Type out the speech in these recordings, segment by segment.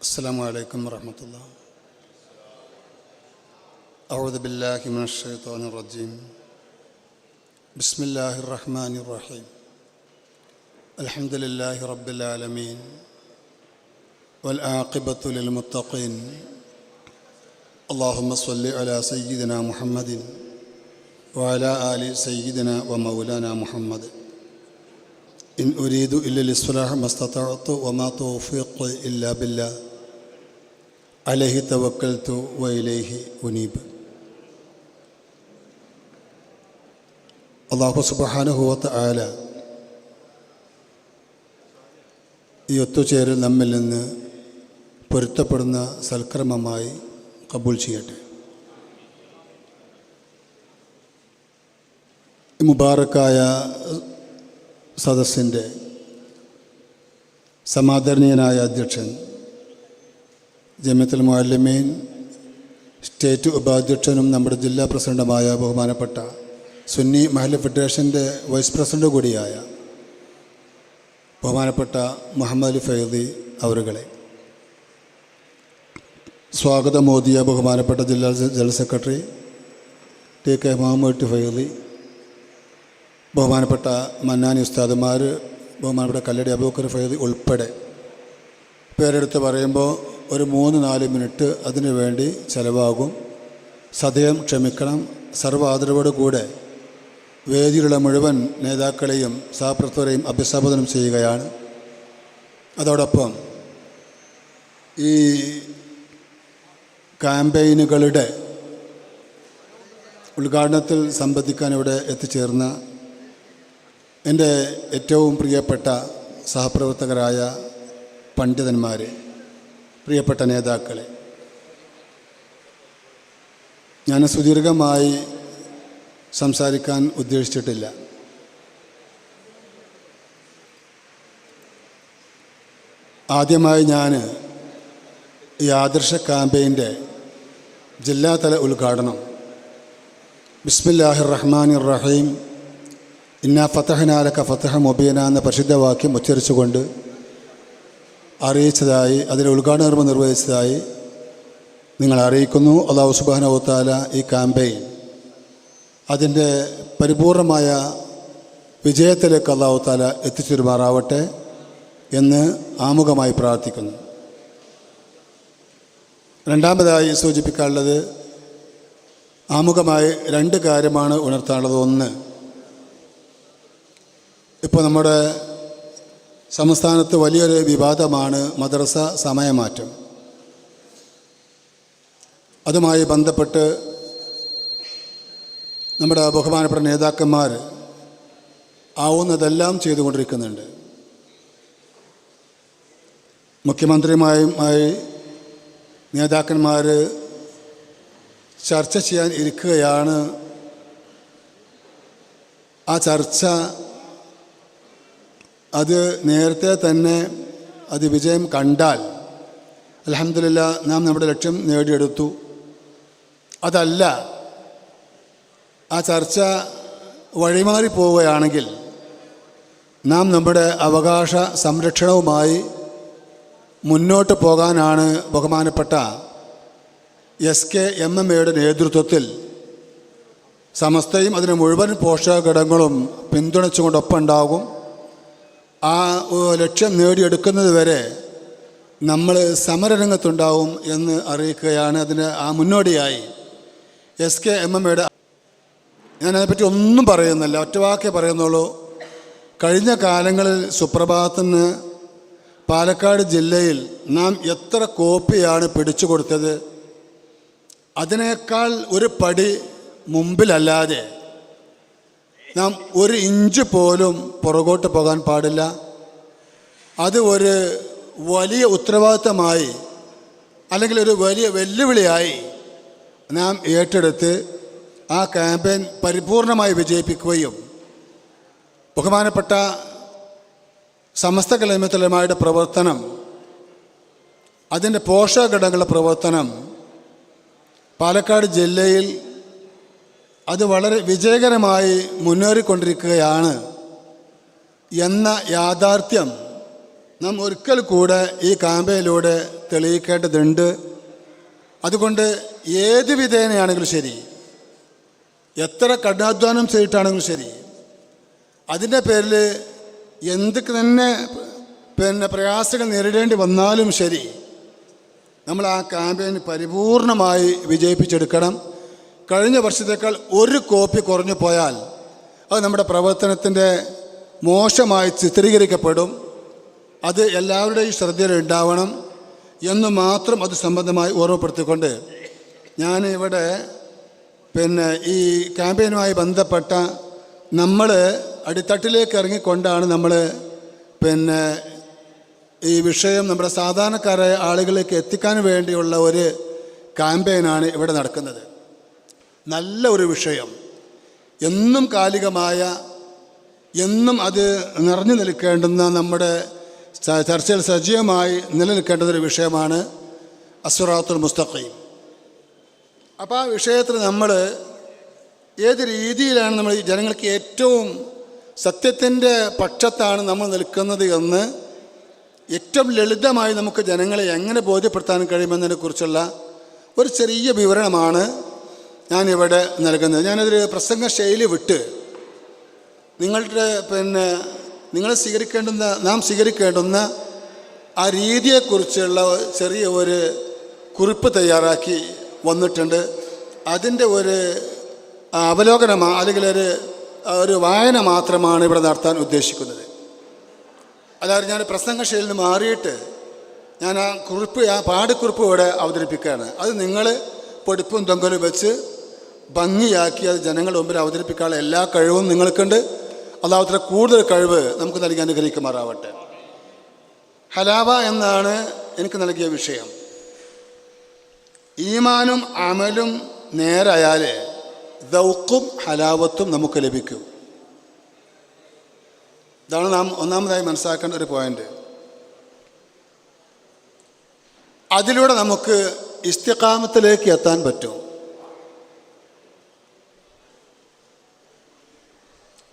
السلام عليكم ورحمة الله. أعوذ بالله من الشيطان الرجيم. بسم الله الرحمن الرحيم. الحمد لله رب العالمين والعاقبة للمتقين. اللهم صل على سيدنا محمد وعلى آل سيدنا ومولانا محمد. إن أريد إلا الإصلاح ما استطعت وما توفيقي إلا بالله عليه توكلت وإليه أنيب. അല്ലാഹു സുബ്ഹാനഹു വ തആല ഈ ഒത്തുചേരൽ നമ്മിൽ നിന്ന് പൊരുത്തപ്പെടുന്ന സൽക്രമമായി കബൂൽ ചെയ്യട്ടെ. മുബാറക്കായ സദസ്സിൻ്റെ സമാദരണീയനായ അധ്യക്ഷൻ, ജമിയത്തുൽ മുഅല്ലിമീൻ സ്റ്റേറ്റ് ഉപാധ്യക്ഷനും നമ്മുടെ ജില്ലാ പ്രസിഡന്റുമായ ബഹുമാനപ്പെട്ട സുന്നി മഹല്ല് ഫെഡറേഷൻ്റെ വൈസ് പ്രസിഡന്റ് കൂടിയായ ബഹുമാനപ്പെട്ട മുഹമ്മദ് അലി ഫൈദി അവരുകളെ, സ്വാഗതമോദിയ ബഹുമാനപ്പെട്ട ജില്ലാ general secretary T K Muhammad Faizy, ബഹുമാനപ്പെട്ട മന്നാനി ഉസ്താദുമാർ, ബഹുമാനപ്പെട്ട കല്ലടി അബൂബക്കർ ഫൈദി ഉൾപ്പെടെ പേരെടുത്ത് പറയുമ്പോൾ ഒരു 3-4 മിനിറ്റ് അതിനു വേണ്ടി ചിലവാകും. സദയം ക്ഷമിക്കണം. സർവ്വ ആദരവോടു കൂടെ വേദിയിലുള്ള മുഴുവൻ നേതാക്കളെയും സഹപ്രവർത്തകരെയും അഭിസംബോധന ചെയ്യുകയാണ്. അതോടൊപ്പം ഈ ക്യാമ്പയിനുകളുടെ ഉദ്ഘാടനത്തിൽ സംബന്ധിക്കാൻ ഇവിടെ എത്തിച്ചേർന്ന എൻ്റെ ഏറ്റവും പ്രിയപ്പെട്ട സഹപ്രവർത്തകരായ പണ്ഡിതന്മാരെ, പ്രിയപ്പെട്ട നേതാക്കളെ, ഞാൻ സുദീർഘമായി സംസാരിക്കാൻ ഉദ്ദേശിച്ചിട്ടില്ല. ആദ്യമായി ഞാൻ ഈ ആദർശ ക്യാമ്പയിൻ്റെ ജില്ലാതല ഉദ്ഘാടനം ബിസ്മില്ലാഹിർ റഹ്മാനിർ റഹീം ഇന്നാ ഫതഹ്നാ ലക ഫതഹൻ മുബീന എന്ന പരിശുദ്ധവാക്യം ഉച്ചരിച്ചുകൊണ്ട് അറിയിച്ചതായി, അതിൻ്റെ ഉദ്ഘാടന കർമ്മം നിർവഹിച്ചതായി നിങ്ങൾ അറിയിക്കുന്നു. അല്ലാഹു സുബ്ഹാനഹു വ തആല ഈ ക്യാമ്പയിൻ അതിൻ്റെ പരിപൂർണമായ വിജയത്തിലേക്ക് അല്ലാഹു തആല എത്തിച്ചേരുമാറാവട്ടെ എന്ന് ആമുഖമായി പ്രാർത്ഥിക്കുന്നു. രണ്ടാമതായി സൂചിപ്പിക്കാനുള്ളത്, ആമുഖമായി 2 കാര്യമാണ് ഉണർത്താനുള്ളത്. ഒന്ന്, ഇപ്പോൾ നമ്മുടെ സംസ്ഥാനത്ത് വലിയൊരു വിവാദമാണ് മദ്രസ സമയമാറ്റം. അതുമായി ബന്ധപ്പെട്ട് നമ്മുടെ ബഹുമാനപ്പെട്ട നേതാക്കന്മാർ ആവുന്നതെല്ലാം ചെയ്തുകൊണ്ടിരിക്കുന്നുണ്ട്. മുഖ്യമന്ത്രിയുമായി നേതാക്കന്മാർ ചർച്ച ചെയ്യാൻ ഇരിക്കുകയാണ്. ആ ചർച്ച അത് നേരത്തെ തന്നെ അത് വിജയം കണ്ടാൽ അൽഹംദുലില്ലാ നാം നമ്മുടെ ലക്ഷ്യം നേടിയെടുത്തു. അതല്ല, ആ ചർച്ച വഴിമാറി പോവുകയാണെങ്കിൽ നാം നമ്മുടെ അവകാശ സംരക്ഷണവുമായി മുന്നോട്ട് പോകാനാണ് ബഹുമാനപ്പെട്ട SKMMയുടെ നേതൃത്വത്തിൽ സമസ്തയും അതിന് മുഴുവൻ പോഷകഘടകങ്ങളും പിന്തുണച്ചുകൊണ്ടൊപ്പം ഉണ്ടാകും. ആ ലക്ഷ്യം നേടിയെടുക്കുന്നത് വരെ നമ്മൾ സമരരംഗത്തുണ്ടാവും എന്ന് അറിയിക്കുകയാണ്. അതിന് ആ മുന്നോടിയായി SKMMയുടെ, ഞാനതിനെപ്പറ്റി ഒന്നും പറയുന്നില്ല, ഒറ്റവാക്കേ പറയുന്നുള്ളൂ. കഴിഞ്ഞ കാലങ്ങളിൽ സുപ്രഭാതത്തിന് പാലക്കാട് ജില്ലയിൽ നാം എത്ര കോപ്പിയാണ് പിടിച്ചു കൊടുത്തത്, അതിനേക്കാൾ ഒരു പടി മുമ്പിലല്ലാതെ നാം 1 ഇഞ്ച് പോലും പുറകോട്ട് പോകാൻ പാടില്ല. അത് ഒരു വലിയ ഉത്തരവാദിത്തമായി അല്ലെങ്കിൽ ഒരു വലിയ വെല്ലുവിളിയായി നാം ഏറ്റെടുത്ത് ആ ക്യാമ്പയിൻ പരിപൂർണമായി വിജയിപ്പിക്കുകയും ബഹുമാനപ്പെട്ട സമസ്ത ജമിയത്തുൽ ഉലമായുടെ പ്രവർത്തനം, അതിൻ്റെ പോഷകഘടകങ്ങളുടെ പ്രവർത്തനം പാലക്കാട് ജില്ലയിൽ അത് വളരെ വിജയകരമായി മുന്നേറിക്കൊണ്ടിരിക്കുകയാണ് എന്ന യാഥാർത്ഥ്യം നാം ഒരിക്കൽ കൂടെ ഈ ക്യാമ്പയിലൂടെ തെളിയിക്കേണ്ടതുണ്ട്. അതുകൊണ്ട് ഏത് വിധേനയാണെങ്കിലും ശരി, എത്ര കഠിനാധ്വാനം ചെയ്തിട്ടാണെങ്കിലും ശരി, അതിൻ്റെ പേരിൽ എന്തൊക്കെ തന്നെ പ്രയാസങ്ങൾ നേരിടേണ്ടി വന്നാലും ശരി, നമ്മൾ ആ ക്യാമ്പയിൻ പരിപൂർണമായി വിജയിപ്പിച്ചെടുക്കണം. കഴിഞ്ഞ വർഷത്തേക്കാൾ ഒരു കോപ്പി കുറഞ്ഞു പോയാൽ അത് നമ്മുടെ പ്രവർത്തനത്തിൻ്റെ മോശമായി ചിത്രീകരിക്കപ്പെടും. അത് എല്ലാവരുടെയും ശ്രദ്ധയിൽ ഉണ്ടാവണം എന്ന് മാത്രം അത് സംബന്ധമായി ഓർമ്മപ്പെടുത്തിക്കൊണ്ട് ഞാൻ ഇവിടെ ഈ ക്യാമ്പയിനുമായി ബന്ധപ്പെട്ട നമ്മൾ അടിത്തട്ടിലേക്ക് ഇറങ്ങിക്കൊണ്ടാണ് നമ്മൾ ഈ വിഷയം നമ്മുടെ സാധാരണക്കാരായ ആളുകളിലേക്ക് എത്തിക്കാൻ വേണ്ടിയുള്ള ഒരു ക്യാമ്പയിനാണ് ഇവിടെ നടക്കുന്നത്. നല്ല ഒരു വിഷയം, എന്നും കാലികമായ, എന്നും അത് നിറഞ്ഞു നിൽക്കേണ്ടുന്ന, നമ്മുടെ ചർച്ചയിൽ സജീവമായി നിലനിൽക്കേണ്ടുന്നൊരു വിഷയമാണ് അസ്റാത്തുൽ മുസ്തഖീം. അപ്പോൾ ആ വിഷയത്തിൽ നമ്മൾ ഏത് രീതിയിലാണ് നമ്മൾ ഈ ജനങ്ങൾക്ക് ഏറ്റവും സത്യത്തിൻ്റെ പക്ഷത്താണ് നമ്മൾ നിൽക്കുന്നത് എന്ന് ഏറ്റവും ലളിതമായി നമുക്ക് ജനങ്ങളെ എങ്ങനെ ബോധ്യപ്പെടുത്താൻ കഴിയുമെന്നതിനെക്കുറിച്ചുള്ള ഒരു ചെറിയ വിവരണമാണ് ഞാനിവിടെ നൽകുന്നത്. ഞാനതൊരു പ്രസംഗ ശൈലി വിട്ട് നിങ്ങളുടെ നാം സ്വീകരിക്കേണ്ടുന്ന ആ രീതിയെക്കുറിച്ചുള്ള ചെറിയ ഒരു കുറിപ്പ് തയ്യാറാക്കി വന്നിട്ടുണ്ട്. അതിൻ്റെ ഒരു അവലോകനം അല്ലെങ്കിൽ ഒരു വായന മാത്രമാണ് ഇവിടെ നടത്താൻ ഉദ്ദേശിക്കുന്നത്. അതായത് ഞാൻ പ്രസംഗ ശൈലിയിൽ നിന്ന് മാറിയിട്ട് ഞാൻ ആ പാഠക്കുറിപ്പ് ഇവിടെ അവതരിപ്പിക്കുകയാണ്. അത് നിങ്ങൾ പൊടിപ്പും തൊങ്കലും വെച്ച് ഭംഗിയാക്കി അത് ജനങ്ങളുടെ മുമ്പിൽ അവതരിപ്പിക്കാനുള്ള എല്ലാ കഴിവും നിങ്ങൾക്കുണ്ട്. അല്ലാതെ കൂടുതൽ കഴിവ് നമുക്ക് നൽകി അനുഗ്രഹിക്കുമാറാവട്ടെ. ഹലാവ എന്നാണ് എനിക്ക് നൽകിയ വിഷയം. ഈമാനും അമലും നേരായാൽ ദൗക്കും ഹലാവത്തും നമുക്ക് ലഭിക്കും. ഇതാണ് നാം ഒന്നാമതായി മനസ്സിലാക്കേണ്ട ഒരു പോയിന്റ്. അതിലൂടെ നമുക്ക് ഇസ്തിഖാമത്തിലേക്ക് എത്താൻ പറ്റും.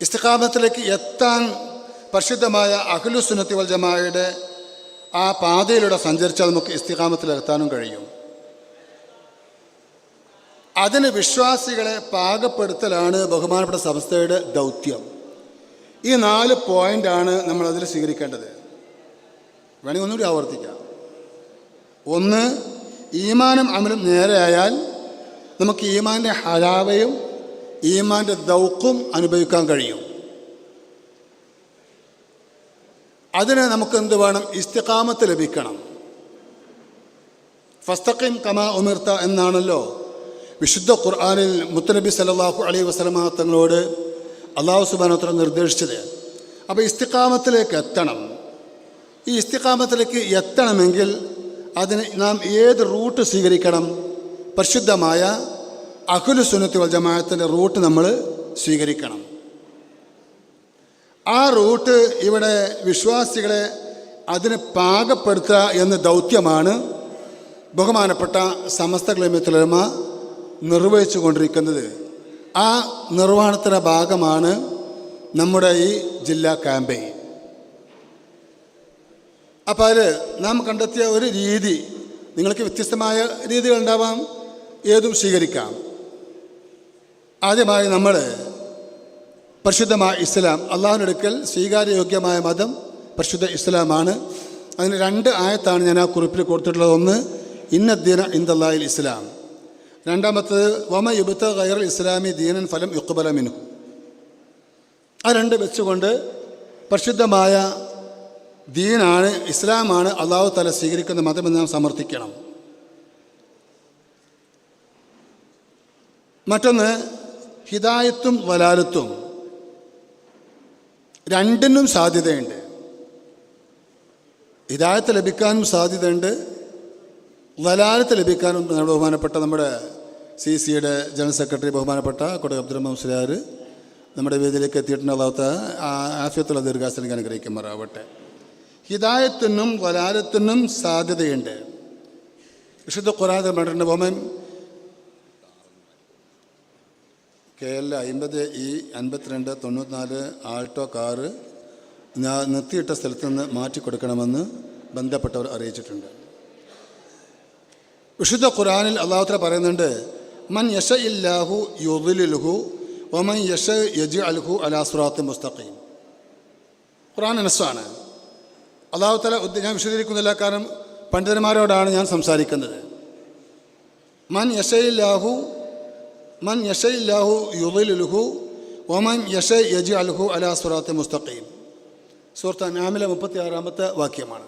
ഇസ്തിഖാമത്തിലേക്ക് എത്താൻ പരിശുദ്ധമായ അഹ്ലുസുന്നത്തി വൽ ജമാഅയുടെ ആ പാതയിലൂടെ സഞ്ചരിച്ചാൽ നമുക്ക് ഇസ്തിഖാമത്തിലെത്താനും കഴിയും. അതിന് വിശ്വാസികളെ പാകപ്പെടുത്തലാണ് ബഹുമാനപ്പെട്ട സംസ്ഥയുടെ ദൗത്യം. ഈ 4 പോയിൻ്റാണ് നമ്മളതിൽ സ്വീകരിക്കേണ്ടത്. വേണമെങ്കിൽ ഒന്നുകൂടി ആവർത്തിക്കാം. 1, ഈമാനും അമലും നേരെയായാൽ നമുക്ക് ഈമാൻ്റെ ഹലാവയും ഈമാൻ്റെ ദൗക്കും അനുഭവിക്കാൻ കഴിയും. അതിന് നമുക്ക് എന്ത് വേണം? ഇസ്തിഖാമത്ത് ലഭിക്കണം. ഫസ്തഖിം കമാ ഉമിർത എന്നാണല്ലോ വിശുദ്ധ ഖുർആനിൽ മുത്തനബി സല്ലല്ലാഹു അലൈഹി വസല്ലമ തങ്ങളോട് അല്ലാഹു സുബ്ഹാനഹു വ തആല നിർദ്ദേശിച്ചത്. അപ്പോൾ ഇസ്തിഖാമത്തിലേക്ക് എത്തണം. ഈ ഇസ്തിഖാമത്തിലേക്ക് എത്തണമെങ്കിൽ അതിന് നാം ഏത് റൂട്ട് സ്വീകരിക്കണം? പരിശുദ്ധമായ അഹ്ലുസുന്നത്തി വൽ ജമാഅത്തിൻ്റെ റൂട്ട് നമ്മൾ സ്വീകരിക്കണം. ആ റൂട്ട് ഇവിടെ വിശ്വാസികളെ അതിന് പാകപ്പെടുത്തുക എന്ന ദൗത്യമാണ് ബഹുമാനപ്പെട്ട സമസ്ത ജമിഅത്തുൽ ഉലമ നിർവഹിച്ചു കൊണ്ടിരിക്കുന്നത്. ആ നിർവഹണത്തിൻ്റെ ഭാഗമാണ് നമ്മുടെ ഈ ജില്ലാ ക്യാമ്പയിൻ. അപ്പോൾ അതിൽ നാം കണ്ടെത്തിയ ഒരു രീതി, നിങ്ങൾക്ക് വ്യത്യസ്തമായ രീതികളുണ്ടാവാം, ഏതും സ്വീകരിക്കാം. ആദ്യമായി നമ്മൾ പരിശുദ്ധമായ ഇസ്ലാം, അള്ളാഹുവിൻ്റെ അടുക്കൽ സ്വീകാര്യയോഗ്യമായ മതം പരിശുദ്ധ ഇസ്ലാമാണ്. അതിന് 2 ആയത്താണ് ഞാൻ ആ കുറിപ്പിൽ കൊടുത്തിട്ടുള്ളത്. ഒന്ന്, ഇന്നദ്ദീന ഇൻദല്ലാഹിൽ ഇസ്ലാം. രണ്ടാമത്തത്, വമ യുബ്ത ഗൈറൽ ഇസ്ലാമി ദീനൻ ഫലം യുഖ്ബല മിൻഹു. ആ 2 വെച്ചുകൊണ്ട് പരിശുദ്ധമായ ദീനാണ്, ഇസ്ലാമാണ് അള്ളാഹു തആല സ്വീകരിക്കുന്ന മതമെന്ന് നാം സമർത്ഥിക്കണം. മറ്റൊന്ന്, ഹിദായത്തും വലാലത്തും രണ്ടിനും സാധ്യതയുണ്ട്. ഹിദായത്ത് ലഭിക്കാനും സാധ്യതയുണ്ട്, വലാലത്ത് ലഭിക്കാനും. ബഹുമാനപ്പെട്ട നമ്മുടെ CCയുടെ ജനറൽ സെക്രട്ടറി ബഹുമാനപ്പെട്ട കൊടക് അബ്ദുറഹ്മാൻ മുസ്ലിയാർ നമ്മുടെ വേദിയിലേക്ക് എത്തിയിട്ടുണ്ട്. അല്ലാഹു ആഫിയത്തുള്ള ദീർഘായുസ്സ് അനുഗ്രഹിക്കുമാറാവട്ടെ. ഹിദായത്തിനും വലാലത്തിനും സാധ്യതയുണ്ട്. വിശുദ്ധ ഖുർആൻ പറഞ്ഞിട്ടുണ്ട്, വമൻ KL 50E 52 94 ആൾട്ടോ കാറ് നിർത്തിയിട്ട സ്ഥലത്ത് നിന്ന് മാറ്റിക്കൊടുക്കണമെന്ന് ബന്ധപ്പെട്ടവർ അറിയിച്ചിട്ടുണ്ട്. വിശുദ്ധ ഖുർആനിൽ അല്ലാഹു തആല പറയുന്നുണ്ട്, മൻ യശഇല്ലാഹു യുദ്ലിൽഹു വമൻ യശ യജ്അൽഹു അലാ സിറാത്തിൻ മുസ്തഖീം. ഖുർആൻ നസ്സാണ്. അല്ലാഹു തആല ഞാൻ വിശദീകരിക്കുന്നില്ല, കാരണം പണ്ഡിതന്മാരോടാണ് ഞാൻ സംസാരിക്കുന്നത്. മൻ യശഇല്ലാഹു യുദ്ലിൽഹു വമൻ യശ യജ്അൽഹു അലാ സിറാത്തിൻ മുസ്തഖീം. സൂറത്ത് അൻആമിലെ 36-ാമത്തെ വാക്യമാണ്.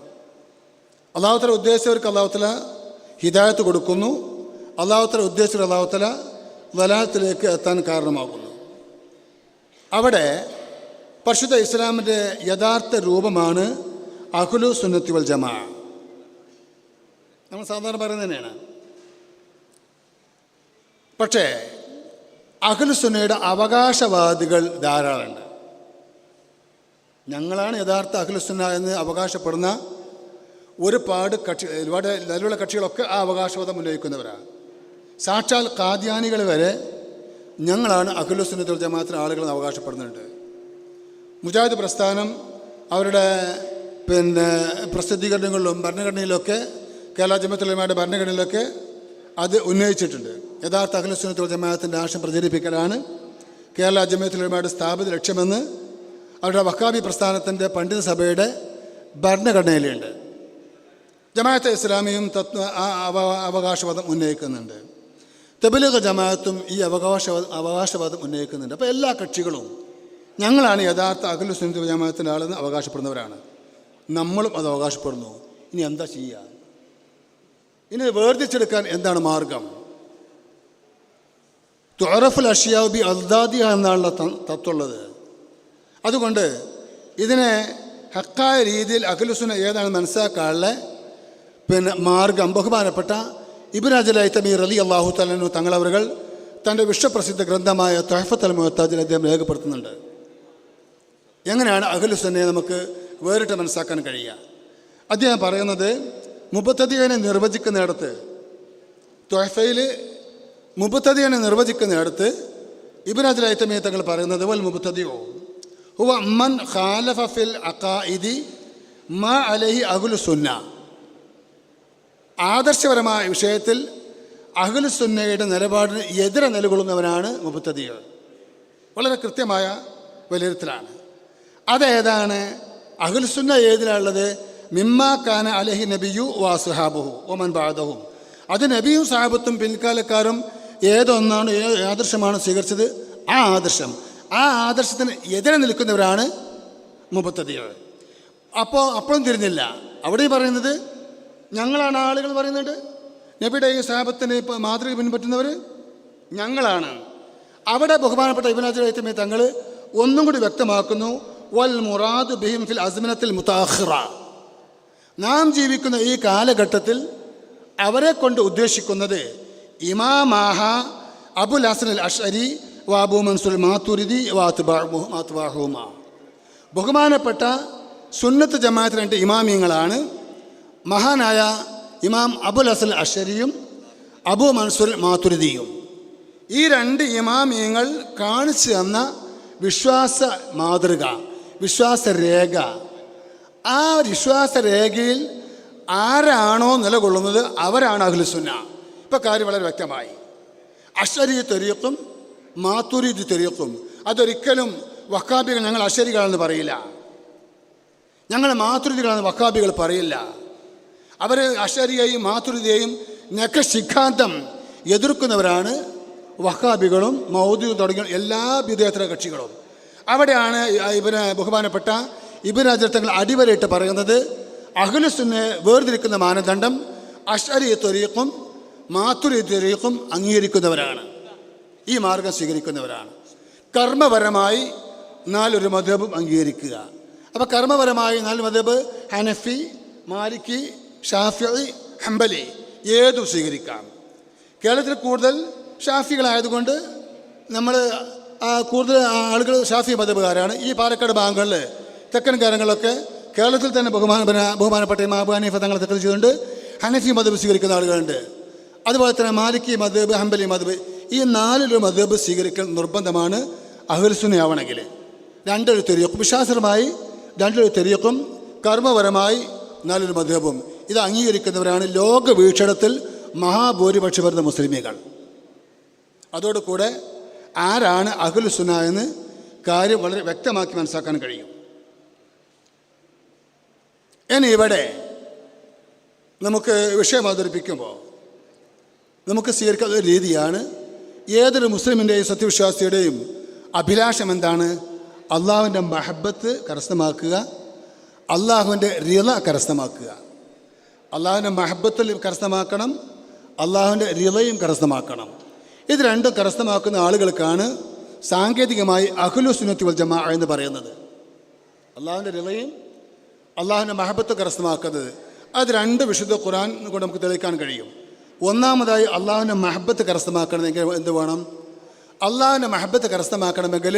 അല്ലാഹു തആല ഉദ്ദേശിച്ചവർക്ക് അല്ലാഹു തആല ഹിദായത്ത് കൊടുക്കുന്നു. അല്ലാഹു തആല ഉദ്ദേശിച്ച അല്ലാഹു തആല വലാലത്തിലേക്ക് എത്താൻ കാരണമാകുന്നു. അവിടെ പരിശുദ്ധ ഇസ്ലാമിൻ്റെ യഥാർത്ഥ രൂപമാണ് അഹ്ലു സുന്നത്തി വൽ ജമാ. നമ്മൾ സാധാരണ പറയുന്നത് തന്നെയാണ്. പക്ഷേ അഹ്ലു സുന്നയുടെ അവകാശവാദികൾ ധാരാളമുണ്ട്. ഞങ്ങളാണ് യഥാർത്ഥ അഹ്ലു സുന്ന എന്ന് അവകാശപ്പെടുന്ന ഒരുപാട് ഒരുപാട് നിലവിലുള്ള കക്ഷികളൊക്കെ ആ അവകാശവാദം ഉന്നയിക്കുന്നവരാണ്. സാക്ഷാൽ ഖാദിയാനികൾ വരെ ഞങ്ങളാണ് അഹ്ലു സുന്നത്തുൽ ജമാഅത്തിലെ ആളുകളെന്ന് അവകാശപ്പെടുന്നുണ്ട്. മുജാഹിദ് പ്രസ്ഥാനം അവരുടെ പ്രസിദ്ധീകരണങ്ങളിലും ഭരണഘടനയിലൊക്കെ കേരള ജമാഅത്തുൽ ഉലമയുടെ ഭരണഘടനയിലൊക്കെ അത് ഉന്നയിച്ചിട്ടുണ്ട്. യഥാർത്ഥ അഹ്ലു സുന്നത്തുൽ ജമാഅത്തിൻ്റെ ആശയം പ്രചരിപ്പിക്കലാണ് കേരള ജമാഅത്തുൽ ഉലമയുടെ സ്ഥാപിത ലക്ഷ്യമെന്ന് അവരുടെ വഖാബി പ്രസ്ഥാനത്തിൻ്റെ പണ്ഡിത സഭയുടെ ഭരണഘടനയിലുണ്ട്. ജമാഅത്തെ ഇസ്ലാമിയും അവകാശവാദം ഉന്നയിക്കുന്നുണ്ട്. തബ്ലീഗ് ജമാഅത്തും ഈ അവകാശവാദം ഉന്നയിക്കുന്നുണ്ട്. അപ്പോൾ എല്ലാ കക്ഷികളും ഞങ്ങളാണ് യഥാർത്ഥ അഹ്ലു സുന്നത്ത് വൽ ജമാഅത്തിൻ്റെ ആളെന്ന് അവകാശപ്പെടുന്നവരാണ്. നമ്മളും അത് അവകാശപ്പെടുന്നു. ഇനി എന്താ ചെയ്യുക? ഇനി വേർതിരിച്ചെടുക്കാൻ എന്താണ് മാർഗം? തുഅറഫുൽ അഷ്യാഉ ബി അദ്ദാദിഹ എന്നാണല്ലോ തത്വമുള്ളത്. അതുകൊണ്ട് ഇതിനെ ഹക്കായ രീതിയിൽ അഹ്ലു സുന്ന ഏതാണ് മനസ്സിലാക്കാനുള്ള മാർഗം ബഹുമാനപ്പെട്ട ഇബ്നു ഹജർ ഹൈതമി റളിയല്ലാഹു തആല അൻഹു തങ്ങളവர்கள் തൻ്റെ വിശ്വപ്രസിദ്ധ ഗ്രന്ഥമായ തുഹ്ഫത്തുൽ മുഹ്താജിൽ അദ്ദേഹം രേഖപ്പെടുത്തുന്നുണ്ട്. എങ്ങനെയാണ് അഹ്ലു സുന്നയെ നമുക്ക് വേറിട്ട് മനസ്സിലാക്കാൻ കഴിയുക? അദ്ദേഹം പറയുന്നത്, മുബത്തദിയനെ നിർവചിക്കുന്നിടത്ത്, തുഹ്ഫയിൽ മുബത്തദിയനെ നിർവചിക്കുന്നിടത്ത് ഇബ്നു ഹജർ ഹൈതമി തങ്ങൾ പറയുന്നത്, വൽ മുബത്തദിഉ ഹുവ മൻ ഖാലഫ ഫിൽ അഖായിദി മാ അലൈഹി അഹ്ലു സുന്ന. ആദർശപരമായ വിഷയത്തിൽ അഹ്ലു സുന്നയുടെ നിലപാടിന് എതിരെ നിലകൊള്ളുന്നവനാണ് മുബത്തദിഅ. വളരെ കൃത്യമായ വിലയിരുത്തലാണ്. അതേതാണ്? അഹ്ലു സുന്ന ഏതിലുള്ളത്? മിമ്മാ കാന അലൈഹി നബിയു വഅസ്ഹാബുഹു വമൻ ബഅദഹും. അത് നബിയും സഹാബത്തും പിൻകാലക്കാരും ഏതൊന്നാണ്, ആദർശമാണ് സ്വീകരിച്ചത്, ആ ആദർശത്തിന് എതിരെ നിൽക്കുന്നവരാണ് മുബത്തദിഅ. അപ്പോഴും തിരിഞ്ഞില്ല. അവിടെയും പറയുന്നത് ഞങ്ങളാണ്. ആളുകൾ പറയുന്നുണ്ട് നബിയുടെ ഈ സഹാബത്തിനെ മാതൃക പിൻപറ്റുന്നവർ ഞങ്ങളാണ്. അവിടെ ബഹുമാനപ്പെട്ട ഇബ്നു ഹജർ ഹൈതമി തങ്ങൾ ഒന്നും കൂടി വ്യക്തമാക്കുന്നു, വൽ മുറാദു ബിഹിം ഫിൽ അസ്മിനത്തിൽ മുതഅഖിറ. നാം ജീവിക്കുന്ന ഈ കാലഘട്ടത്തിൽ അവരെ കൊണ്ട് ഉദ്ദേശിക്കുന്നത് ഇമാമാഹ അബുൽ ഹസൻ അൽ അശ്അരി വ അബൂ മൻസൂർ മാതുരിദി വ അത്ബാഉഹുമ. ബഹുമാനപ്പെട്ട സുന്നത്ത് ജമാഅത്ത് രണ്ട് ഇമാമിയങ്ങളാണ്. മഹാനായ ഇമാം അബുൽ ഹസൻ അശ്അരിയും അബൂ മൻസൂർ മാതുരിദിയും. ഈ രണ്ട് ഇമാമിയങ്ങൾ കാണിച്ചു തന്ന വിശ്വാസ മാതൃക, വിശ്വാസരേഖ, ആ വിശ്വാസരേഖയിൽ ആരാണോ നിലകൊള്ളുന്നത് അവരാണ് അഹ്ലു സുന്ന. ഇപ്പോൾ കാര്യം വളരെ വ്യക്തമായി. അശ്അരി തരീഖും മാതുരിദി തരീഖും അതൊരിക്കലും വഹാബികൾ, ഞങ്ങൾ അശ്അരികളെന്ന് പറയില്ല, ഞങ്ങൾ മാതുരിദികളെന്ന് വഹാബികൾ പറയില്ല. അവർ അശ്അരിയെയും മാതുരിദിയെയും നഖശിഖാന്തം എതിർക്കുന്നവരാണ് വഹാബികളും മൗദൂദ് തുടങ്ങിയ എല്ലാ ബിദ്അത്ത് കക്ഷികളും. അവിടെയാണ് ബഹുമാനപ്പെട്ട ഇബ്നു ഹജർ തങ്ങൾ അടിവരയിട്ട് പറയുന്നത്, അഹ്ലു സുന്നയെ വേർതിരിക്കുന്ന മാനദണ്ഡം അശ്അരി തരീഖും മാതുരിദി തരീഖും അംഗീകരിക്കുന്നവരാണ്, ഈ മാർഗം സ്വീകരിക്കുന്നവരാണ്. കർമ്മപരമായി 4 മദ്ഹബും അംഗീകരിക്കുക. അപ്പോൾ കർമ്മപരമായി 4 മദ്ഹബ് ഹനഫി, മാലിക്കി, ഷാഫിഈ, ഹംബലി ഏതും സ്വീകരിക്കാം. കേരളത്തിൽ കൂടുതൽ ഷാഫികളായതുകൊണ്ട് നമ്മൾ കൂടുതൽ ആളുകൾ ഷാഫി മദ്ഹബുകാരാണ്. ഈ പാലക്കാട് ഭാഗങ്ങളിൽ തെക്കൻ കാലങ്ങളിലൊക്കെ കേരളത്തിൽ തന്നെ ബഹുമാനപ്പെട്ട ഇമാം അബൂ ഹനീഫ തങ്ങളെ തെക്കൽ ചെയ്തുകൊണ്ട് ഹനഫി മദ്ഹബ് സ്വീകരിക്കുന്ന ആളുകളുണ്ട്. അതുപോലെ തന്നെ മാലിക്കി മദ്ഹബ്, ഹംബലി മദ്ഹബ്, ഈ 4 മദ്ഹബ് സ്വീകരിക്കൽ നിർബന്ധമാണ് അഹ്ലു സുന്നയാവണമെങ്കിൽ. 2 തരീഖ് വിശ്വാസപരമായി രണ്ടൊരു തെരീഖും കർമ്മപരമായി നല്ലൊരു മദ്ഹബും ഇത് അംഗീകരിക്കുന്നവരാണ് ലോക വീക്ഷണത്തിൽ മഹാഭൂരിപക്ഷം വരുന്ന മുസ്ലിമീങ്ങൾ. അതോടുകൂടെ ആരാണ് അഹ്ലുസ് സുന്ന എന്ന് കാര്യം വളരെ വ്യക്തമാക്കി മനസ്സിലാക്കാൻ കഴിയും. ഇനി ഇവിടെ നമുക്ക് വിഷയം അവതരിപ്പിക്കുമ്പോൾ നമുക്ക് സ്വീകരിക്കുന്ന ഒരു രീതിയാണ്, ഏതൊരു മുസ്ലിമിൻ്റെയും സത്യവിശ്വാസിയുടെയും അഭിലാഷം എന്താണ്? അള്ളാഹുവിൻ്റെ മഹബത്ത് കരസ്ഥമാക്കുക, അള്ളാഹുവിൻ്റെ റിള കരസ്ഥമാക്കുക. അള്ളാഹുവിൻ്റെ മഹബത്തിൽ കരസ്ഥമാക്കണം, അള്ളാഹുവിൻ്റെ റിളയും കരസ്ഥമാക്കണം. ഇത് രണ്ടും കരസ്ഥമാക്കുന്ന ആളുകൾക്കാണ് സാങ്കേതികമായി അഹ്ലുസ് സുന്നത്തി വൽ ജമാഅ എന്ന് പറയുന്നത്. അള്ളാഹുവിൻ്റെ റിളയും അള്ളാഹുവിൻ്റെ മഹബത്ത് കരസ്ഥമാക്കുന്നത് അത് രണ്ട് വിശുദ്ധ ഖുർആൻ കൊണ്ട് നമുക്ക് തെളിയിക്കാൻ കഴിയും. ഒന്നാമതായി അള്ളാഹുവിൻ്റെ മഹബത്ത് കരസ്ഥമാക്കണമെങ്കിൽ എന്ത് വേണം? അള്ളാഹുവിൻ്റെ മഹബത്ത് കരസ്ഥമാക്കണമെങ്കിൽ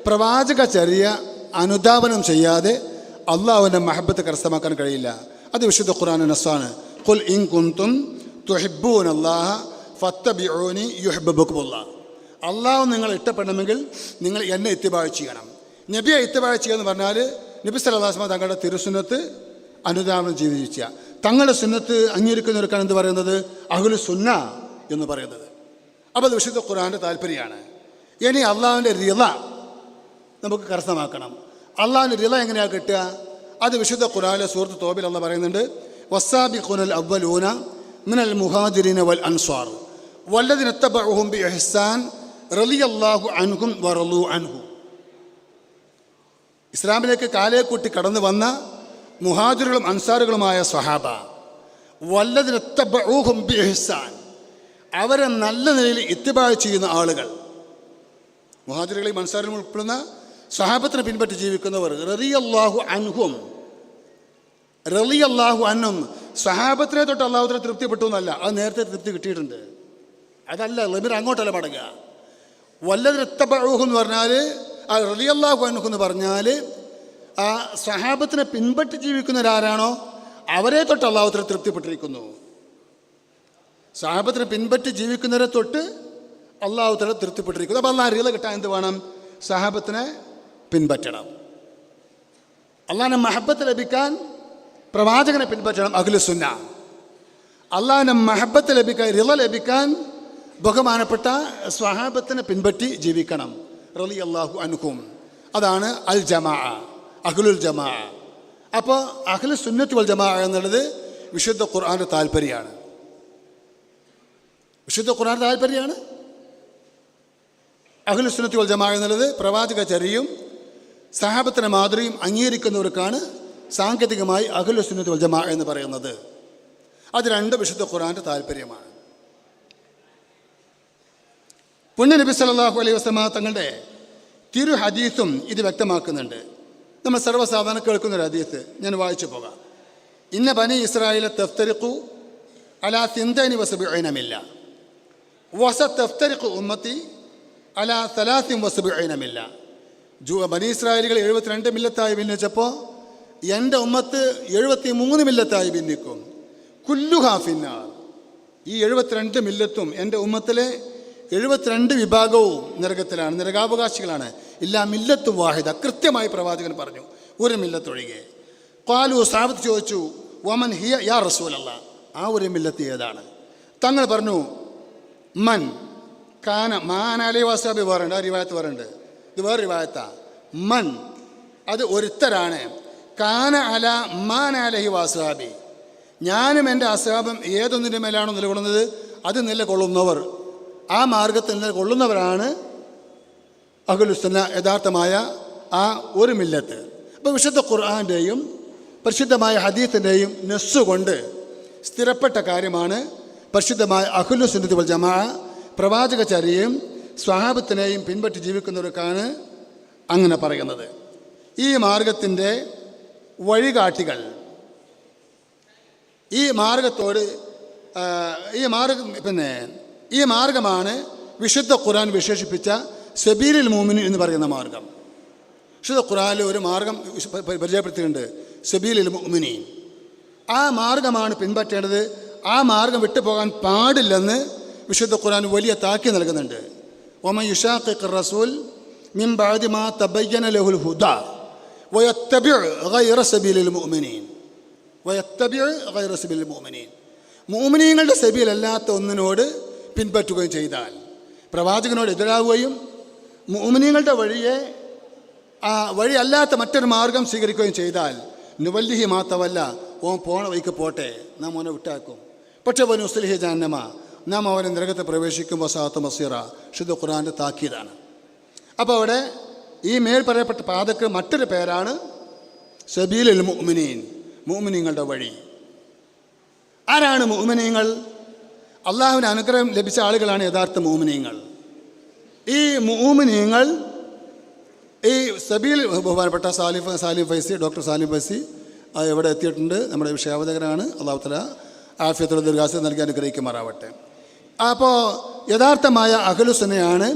പ്രവാചക ചര്യ അനുധാവനം ചെയ്യാതെ അള്ളാഹുവിൻ്റെ മഹബത്ത് കരസ്ഥമാക്കാൻ കഴിയില്ല. അത് വിശുദ്ധ ഖുർആൻ നസ്സാണ്. ഖുൽ ഇൻ കുൻതും തുഹിബ്ബൂനല്ലാഹ ഫത്തബിഊനി യുഹിബ്ബുക്കുമുല്ലാഹ്. അള്ളാഹു നിങ്ങൾ ഇഷ്ടപ്പെടണമെങ്കിൽ നിങ്ങൾ എന്നെ ഇത്തിബാഅ് ചെയ്യണം. നബിയെ ഇത്തിബാഅ് ചെയ്യുക എന്ന് പറഞ്ഞാൽ നബി സല്ലല്ലാഹു അലൈഹി വസല്ലം തങ്ങളുടെ തിരുസുന്നത്ത് അനുധാവനം ജീവിക്കുക. തങ്ങളുടെ സുന്നത്ത് അംഗീകരിക്കുന്നവർക്കാണ് എന്ത് പറയുന്നത്? അഹ്ലുസ് സുന്ന എന്ന് പറയുന്നത്. അപ്പോൾ അത് വിശുദ്ധ ഖുർആൻ്റെ താല്പര്യമാണ്. ഇനി അള്ളാഹുവിൻ്റെ റിള നമുക്ക് കരസ്ഥമാക്കണം. അള്ളാഹുവിൻ്റെ റിള എങ്ങനെയാണ് കിട്ടുക? അത് വിശുദ്ധ ഖുർആനിലെ സൂറത്ത് തൗബയിൽ അള്ളാഹ് പറയുന്നുണ്ട്, വസ്സാബിഖൂനൽ അവ്വലൂന മിനൽ മുഹാജിരീന വൽ അൻസ്വാർ വല്ലദീന തബഉഹും ബിഇഹ്സാൻ റളിയല്ലാഹു അൻഹും വറളൂ അൻഹു. ഇസ്ലാമിലേക്ക് കാലേക്കൂട്ടി കടന്നു വന്ന മുഹാജിറുകളും അൻസാറുകളുമായ സ്വഹാബ, വല്ലദീന തബഉഹും ബിഇഹ്സാൻ, അവരെ നല്ല നിലയിൽ ഇത്തിബാഅ് ചെയ്യുന്ന ആളുകൾ, മുഹാജിറുകളെയും അൻസാറുകളും ഉൾപ്പെടുന്ന സ്വഹാബത്തിനെ പിൻപറ്റി ജീവിക്കുന്നവർ, റളിയല്ലാഹു അൻഹും, റളിയല്ലാഹു അൻഹും, സ്വഹാബത്തിനെ തൊട്ട് അള്ളാഹുവിനെ തൃപ്തിപ്പെട്ടു എന്നല്ല, അത് നേരത്തെ തൃപ്തി കിട്ടിയിട്ടുണ്ട്. അതല്ല, ലമിർ അങ്ങോട്ടല്ല മടങ്ങുക. വല്ലദീന തബഉഹും എന്ന് പറഞ്ഞാൽ ആ റളിയല്ലാഹു അൻഹു എന്ന് പറഞ്ഞാൽ ആ സ്വഹാബത്തിനെ പിൻപറ്റി ജീവിക്കുന്നവരാരാണോ അവരെ തൊട്ട് അള്ളാഹുവിനെ തൃപ്തിപ്പെട്ടിരിക്കുന്നു. സ്വഹാബത്തിനെ പിൻപറ്റി ജീവിക്കുന്നവരെ തൊട്ട് അള്ളാഹുവിനെ തൃപ്തിപ്പെട്ടിരിക്കുന്നു. അപ്പോൾ അള്ളാഹ് റിള കിട്ടാൻ എന്ത് വേണം? സ്വഹാബത്തിനെ പിൻപറ്റണം. അള്ളാഹിൻ്റെ മഹബത്ത് ലഭിക്കാൻ പ്രവാചകനെ പിൻപറ്റണം, അഹ്ലുസ് സുന്ന. അള്ളാഹിൻ്റെ മഹബത്ത് ലഭിക്കാൻ, റിള ലഭിക്കാൻ ബഹുമാനപ്പെട്ട സ്വഹാബത്തിനെ പിൻപറ്റി ജീവിക്കണം. റളിയല്ലാഹു അൻഹും, അതാണ് അൽ ജമാഅ, അഹ്ലുൽ ജമാഅ. അപ്പോൾ അഹ്ലുസ് സുന്നത്തി വൽ ജമാഅ എന്നുള്ളത് വിശുദ്ധ ഖുർആൻ്റെ താല്പര്യമാണ്. വിശുദ്ധ ഖുർആൻ്റെ താല്പര്യമാണ്. അഹ്ലുസ് സുന്നത്തി വൽ ജമാഅ എന്നുള്ളത് പ്രവാചക ചര്യയും സഹാബത്തിൻ്റെ മാതൃകയും അംഗീകരിക്കുന്നവർക്കാണ് സാങ്കേതികമായി അഹ്ലുസ് സുന്നത്തി വൽ ജമാഅ എന്ന് പറയുന്നത്. അത് രണ്ട് വിശുദ്ധ ഖുർആൻ്റെ താല്പര്യമാണ്. പുണ്യ നബി സല്ലല്ലാഹു അലൈഹി വസല്ലം തങ്ങളുടെ തിരു ഹദീസും ഇത് വ്യക്തമാക്കുന്നുണ്ട്. നമ്മൾ സർവ്വസാധാരണ കേൾക്കുന്നൊരു ഹദീസ് ഞാൻ വായിച്ചു പോകാം. ഇന്ന ബനി ഇസ്രായേൽ തഫ്തരിഖു അലാ സിന്തൈനി വസബഈന മില്ല വസതഫ്തരിഖു ഉമ്മത്തി അലാ സലാസിൻ വസബഈന മില്ല. ബനി ഇസ്രായേലികൾ 72 മില്ലത്തായി ഭിന്നിച്ചപ്പോൾ എൻ്റെ ഉമ്മത്ത് 73 മില്ലത്തായി ഭിന്നിക്കും. കുല്ലുഹാ ഫിന്നാർ. ഈ 72 മില്ലത്തും എൻ്റെ ഉമ്മത്തിലെ 72 വിഭാഗവും നരകത്തിലാണ്, നരകാവകാശികളാണ്. ഇല്ലാ മില്ലത്ത് വാഹിദ, കൃത്യമായി പ്രവാചകൻ പറഞ്ഞു, ഒരു മില്ലത്തൊഴികെ. ഖാലു, സഹാബത്ത് ചോദിച്ചു, വമൻ ഹിയ യാ റസൂലല്ലാഹ്, ആ ഒരു മില്ലത്ത് ഏതാണ്? തങ്ങൾ പറഞ്ഞു, മൻ കാന, മാനാലി വാസാബി വേറുണ്ട്, ആ റിവായത്ത് വേറുണ്ട്, ഇത് വേറെ റിവായത്താ. മൻ, അത് ഒരുത്തരാണ്. കാന അല മാനാലഹി വാസാബി, ഞാനും എൻ്റെ അസ്ഹാബും ഏതൊന്നിൻ്റെ മേലാണോ നിലകൊള്ളുന്നത് അത് നിലകൊള്ളുന്നവർ, ആ മാർഗത്തിൽ നിലകൊള്ളുന്നവരാണ് അഹ്ലുസ് സുന്ന, യഥാർത്ഥമായ ആ ഒരു മില്ലത്ത്. അപ്പോൾ വിശുദ്ധ ഖുർആൻ്റെയും പരിശുദ്ധമായ ഹദീസിൻ്റെയും നസ്സുകൊണ്ട് സ്ഥിരപ്പെട്ട കാര്യമാണ് പരിശുദ്ധമായ അഹ്ലുസ് സുന്നത്തി വൽ ജമാഅ. പ്രവാചക ചര്യയും സ്വഹാബത്തിനെയും പിൻപറ്റി ജീവിക്കുന്നവർക്കാണ് അങ്ങനെ പറയുന്നത്. ഈ മാർഗത്തിൻ്റെ വഴികാട്ടികൾ, ഈ മാർഗത്തോട് ഈ മാർഗമാണ് വിശുദ്ധ ഖുർആൻ വിശേഷിപ്പിച്ച സബീലുൽ മുഅ്മിനീൻ എന്ന് പറയുന്ന മാർഗം. വിശുദ്ധ ഖുർആനിൽ ഒരു മാർഗം പരിചയപ്പെടുത്തിയിട്ടുണ്ട്, സബീലുൽ മുഅ്മിനീൻ. ആ മാർഗമാണ് പിൻപറ്റേണ്ടത്. ആ മാർഗം വിട്ടുപോകാൻ പാടില്ലെന്ന് വിശുദ്ധ ഖുർആൻ വലിയ താക്കി നൽകുന്നുണ്ട്. വമൻ യുശാഖിഖിർ റസൂൽ മിൻ ബഅദി മാ തബയ്യന ലഹുൽ ഹുദാ വയത്തബിഉ ഗൈറ സബീലിൽ മുഅ്മിനീൻ. വയത്തബിഉ ഗൈറ സബീലിൽ മുഅ്മിനീൻ. മുഅ്മിനീങ്ങളുടെ സബീലല്ലാത്ത ഒന്നിനോട് പിൻപറ്റുകയും ചെയ്താൽ, പ്രവാചകനോട് എതിരാവുകയും മുഅ്മിനീങ്ങളുടെ വഴി അല്ലാത്ത മറ്റൊരു മാർഗം സ്വീകരിക്കുകയും ചെയ്താൽ, നുവല്ലിഹി മാത്രമല്ല, ഓൻ പോണ വഴിക്ക് പോട്ടെ, നാം അവനെ വിട്ടാക്കും. പക്ഷേ വൻ ഉസ്ലിഹി ജഹന്നമ, നാം അവനെ നരകത്തെ പ്രവേശിക്കുമ്പോൾ സാത്ത് മസീറ, ശുദ്ധ ഖുർആൻ്റെ താക്കീതാണ്. അപ്പോൾ അവിടെ ഈ മേൽ പറയപ്പെട്ട പാതക്ക് മറ്റൊരു പേരാണ് സബീലുൽ മുഅ്മിനീൻ, മുഅ്മിനീങ്ങളുടെ വഴി. ആരാണ് മുഅ്മിനീങ്ങൾ? അള്ളാഹുവിന് അനുഗ്രഹം ലഭിച്ച ആളുകളാണ് യഥാർത്ഥ മുഅ്മിനീങ്ങൾ. ഈ മുഅ്മിനീങ്ങൾ ഈ സബീൽ ബഹുമാനപ്പെട്ട സാലിം ഫൈസി, ഡോക്ടർ സാലിം ഫൈസി ഇവിടെ എത്തിയിട്ടുണ്ട്. നമ്മുടെ വിഷയാവതകനാണ്. അള്ളാഹു തആല ആഫിയത്തുൽ ദീർഘായുസ്സ് നൽകി അനുഗ്രഹിക്കുമാറാവട്ടെ. അപ്പോൾ യഥാർത്ഥമായ അഹ്ലുസുന്നയാണ്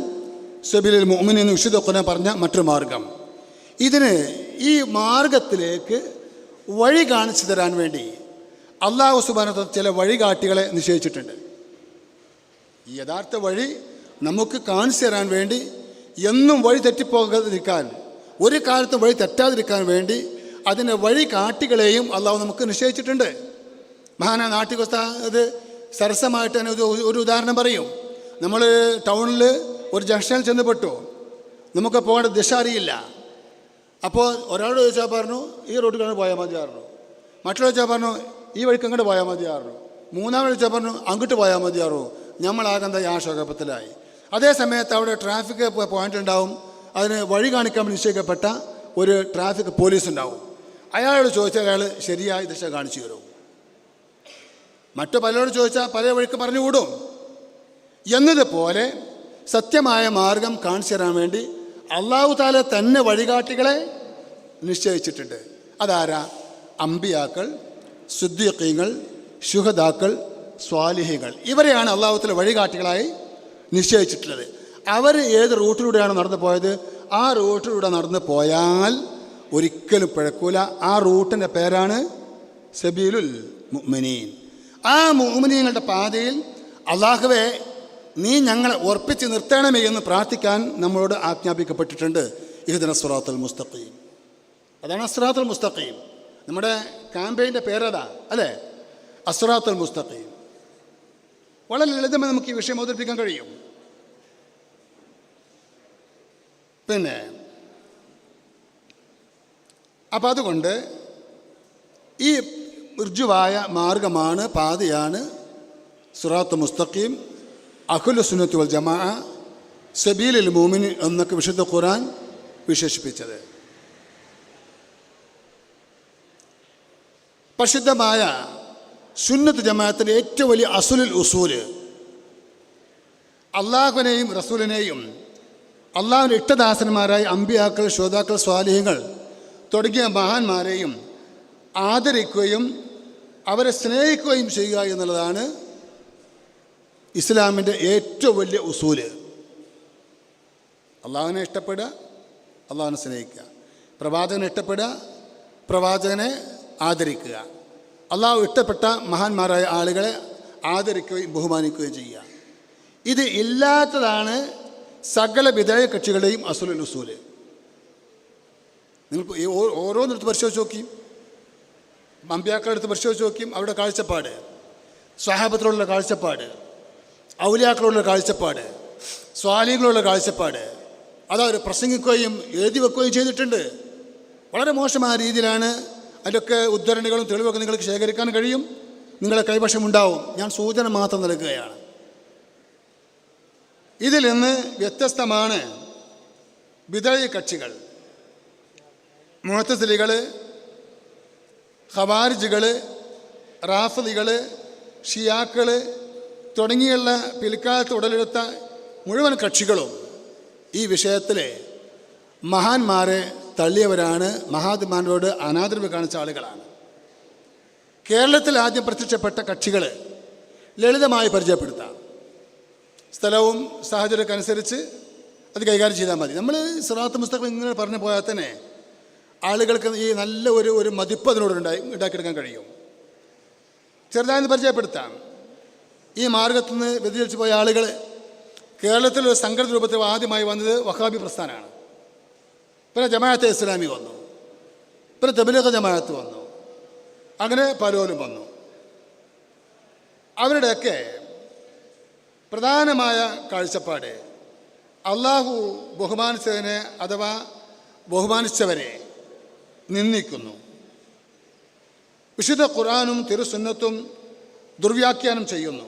സബീലുൽ മുഅ്മിനീൻ എന്ന് വിശുദ്ധ ഖുർആൻ പറഞ്ഞ മറ്റൊരു മാർഗം. ഇതിന് ഈ മാർഗത്തിലേക്ക് വഴി കാണിച്ചു തരാൻ വേണ്ടി അള്ളാഹു സുബ്ഹാനഹു വ തആല ചില വഴികാട്ടികളെ നിശ്ചയിച്ചിട്ടുണ്ട്. ഈ യഥാർത്ഥ വഴി നമുക്ക് കാണിച്ചു തരാൻ വേണ്ടി, എന്നും വഴി തെറ്റിപ്പോകാതിരിക്കാൻ, ഒരു കാലത്തും വഴി തെറ്റാതിരിക്കാൻ വേണ്ടി അതിൻ്റെ വഴികാട്ടികളെയും അള്ളാഹു നമുക്ക് നിശ്ചയിച്ചിട്ടുണ്ട്. മഹാനായ നാട്ടികസ്ഥ അത് സരസമായിട്ട് തന്നെ ഒരു ഉദാഹരണം പറയും. നമ്മൾ ടൗണിൽ ഒരു ജംഗ്ഷനിൽ ചെന്നപ്പെട്ടു, നമുക്ക് പോകേണ്ട ദിശ അറിയില്ല. അപ്പോൾ ഒരാളോട് ചോദിച്ചാൽ പറഞ്ഞു ഈ റൂട്ടിൽ കണ്ട് പോയാൽ മതിയായിരുന്നു. മറ്റുള്ള ചോദിച്ചാൽ പറഞ്ഞു ഈ വഴിക്ക് അങ്ങോട്ട് പോയാൽ മതിയായിരുന്നു. മൂന്നാമത് ചോദിച്ചാൽ പറഞ്ഞു അങ്ങോട്ട് പോയാൽ മതിയായിരുന്നു. നമ്മളാകെന്താ ആശോകപ്പത്തിലായി. അതേ സമയത്ത് അവിടെ ട്രാഫിക് പോയിന്റ് ഉണ്ടാവും. അതിന് വഴി കാണിക്കാൻ നിശ്ചയിക്കപ്പെട്ട ഒരു ട്രാഫിക് പോലീസ് ഉണ്ടാവും. അയാളോട് ചോദിച്ചാൽ അയാൾ ശരിയായ ദിശ കാണിച്ചു തരും. മറ്റു പലരോട് ചോദിച്ചാൽ പല വഴിക്ക് പറഞ്ഞു വിടും. എന്നതുപോലെ സത്യമായ മാർഗം കാണിച്ചു തരാൻ വേണ്ടി അള്ളാഹു തആല തന്നെ വഴികാട്ടികളെ നിശ്ചയിച്ചിട്ടുണ്ട്. അതാരാ? അമ്പിയാക്കൾ, സിദ്ദീഖീങ്ങൾ, ശുഹദാക്കൾ, സ്വാലിഹികൾ. ഇവരെയാണ് അള്ളാഹു തആല വഴികാട്ടികളായി നിശ്ചയിച്ചിട്ടുള്ളത്. അവർ ഏത് റൂട്ടിലൂടെയാണ് നടന്നു പോയത്, ആ റൂട്ടിലൂടെ നടന്നു പോയാൽ ഒരിക്കലും പിഴക്കൂല. ആ റൂട്ടിൻ്റെ പേരാണ് സബീലുൽ മുഅ്മിനീൻ. ആ മുഅ്മിനീങ്ങളുടെ പാതയിൽ അള്ളാഹുവേ നീ ഞങ്ങളെ ഉറപ്പിച്ച് നിർത്തണമേ എന്ന് പ്രാർത്ഥിക്കാൻ നമ്മളോട് ആജ്ഞാപിക്കപ്പെട്ടിട്ടുണ്ട്. ഇഹ്ദിന സിറാത്തുൽ മുസ്തഖീം. അതാണ് അസ്റാത്തുൽ മുസ്തഖീം. നമ്മുടെ ക്യാമ്പയിൻ്റെ പേരതാ അല്ലേ, അസ്റാത്തുൽ മുസ്തഖീം. വളരെ ലളിതമായി നമുക്ക് ഈ വിഷയം അവതരിപ്പിക്കാൻ കഴിയും. പിന്നെ അപ്പം അതുകൊണ്ട് ഈ ഋജുവായ മാർഗമാണ്, പാതയാണ് സിറാത്തുൽ മുസ്തഖീം, അഹ്ലുസ് സുന്നത്തി വൽ ജമാഅ, സബീലുൽ മുഅ്മിനീൻ എന്നൊക്കെ വിശുദ്ധ ഖുർആൻ വിശേഷിപ്പിച്ചത്. പരിശുദ്ധമായ സുന്നത്ത് ജമാഅത്തിൻ്റെ ഏറ്റവും വലിയ അസുലുൽ ഉസൂല് അള്ളാഹുവിനെയും റസൂലിനെയും അള്ളാഹുവിൻ്റെ ഇഷ്ടദാസന്മാരായ അമ്പിയാക്കൾ, ശുഹദാക്കൾ, സ്വാലിഹീങ്ങൾ തുടങ്ങിയ മഹാന്മാരെയും ആദരിക്കുകയും അവരെ സ്നേഹിക്കുകയും ചെയ്യുക എന്നുള്ളതാണ് ഇസ്ലാമിൻ്റെ ഏറ്റവും വലിയ ഉസൂല്. അള്ളാഹുവിനെ ഇഷ്ടപ്പെടുക, അള്ളാഹുവിനെ സ്നേഹിക്കുക. പ്രവാചകനെ ഇഷ്ടപ്പെടുക, പ്രവാചകനെ ആദരിക്കുക. അള്ളാഹു ഇഷ്ടപ്പെട്ട മഹാന്മാരായ ആളുകളെ ആദരിക്കുകയും ബഹുമാനിക്കുകയും ചെയ്യുക. ഇത് ഇല്ലാത്തതാണ് സകല വിധേയ കക്ഷികളുടെയും അസുലുൽ ഉസൂല്. നിങ്ങൾ ഓരോന്നെടുത്ത് പരിശോധിച്ച് നോക്കിയും, അമ്പിയാക്കളെടുത്ത് പരിശോധിച്ച് നോക്കിയും അവരുടെ കാഴ്ചപ്പാട്, സ്വഹാബത്തിലുള്ള കാഴ്ചപ്പാട്, ഔലിയാക്കളുള്ള കാഴ്ചപ്പാട്, സ്വാലിഹീങ്ങളുള്ള കാഴ്ചപ്പാട്, അതവർ പ്രസംഗിക്കുകയും എഴുതി വെക്കുകയും ചെയ്തിട്ടുണ്ട്. വളരെ മോശമായ രീതിയിലാണ്. അതിലൊക്കെ ഉദ്ധരണികളും തെളിവൊക്കെ നിങ്ങൾക്ക് ശേഖരിക്കാൻ കഴിയും, നിങ്ങളുടെ കൈവശമുണ്ടാവും. ഞാൻ സൂചന മാത്രം നൽകുകയാണ്. ഇതിൽ നിന്ന് വ്യത്യസ്തമാണ് ബിദഈ കക്ഷികൾ, മുഅ്തസിലികൾ, ഖവാരിജുകൾ, റാഫിദികൾ, ഷിയാക്കൾ തുടങ്ങിയുള്ള പിൽക്കാലത്ത് ഉടലെടുത്ത മുഴുവൻ കക്ഷികളും ഈ വിഷയത്തിൽ മഹാന്മാരെ തള്ളിയവരാണ്, മഹാത്മാരോട് അനാദരവ് കാണിച്ച ആളുകളാണ്. കേരളത്തിൽ ആദ്യം പ്രത്യക്ഷപ്പെട്ട കക്ഷികൾ ലളിതമായി പരിചയപ്പെടുത്താം. സ്ഥലവും സാഹചര്യമൊക്കെ അനുസരിച്ച് അത് കൈകാര്യം ചെയ്താൽ മതി. നമ്മൾ സിറാത്തുൽ മുസ്തഖീം ഇങ്ങനെ പറഞ്ഞു പോയാൽ തന്നെ ആളുകൾക്ക് ഈ നല്ല ഒരു മതിപ്പ് അതിനോട് ഉണ്ടാക്കിയെടുക്കാൻ കഴിയും. ചെറുതായി പരിചയപ്പെടുത്താം. ഈ മാർഗത്തിൽ നിന്ന് വ്യതിചലിച്ച് പോയ ആളുകൾ കേരളത്തിലൊരു സംഘടിത രൂപത്തിൽ ആദ്യമായി വന്നത് വഹാബി പ്രസ്ഥാനമാണ്. പിന്നെ ജമാഅത്തെ ഇസ്ലാമി വന്നു. പിന്നെ തബ്ലീഗ് ജമാഅത്ത് വന്നു, അങ്ങനെ പലരും വന്നു. അവരുടെയൊക്കെ പ്രധാനമായ കാഴ്ചപ്പാട് അള്ളാഹു ബഹുമാനിച്ചതിനെ അഥവാ ബഹുമാനിച്ചവരെ നിന്ദിക്കുന്നു. വിശുദ്ധ ഖുർആനും തിരുസുന്നത്തും ദുർവ്യാഖ്യാനം ചെയ്യുന്നു.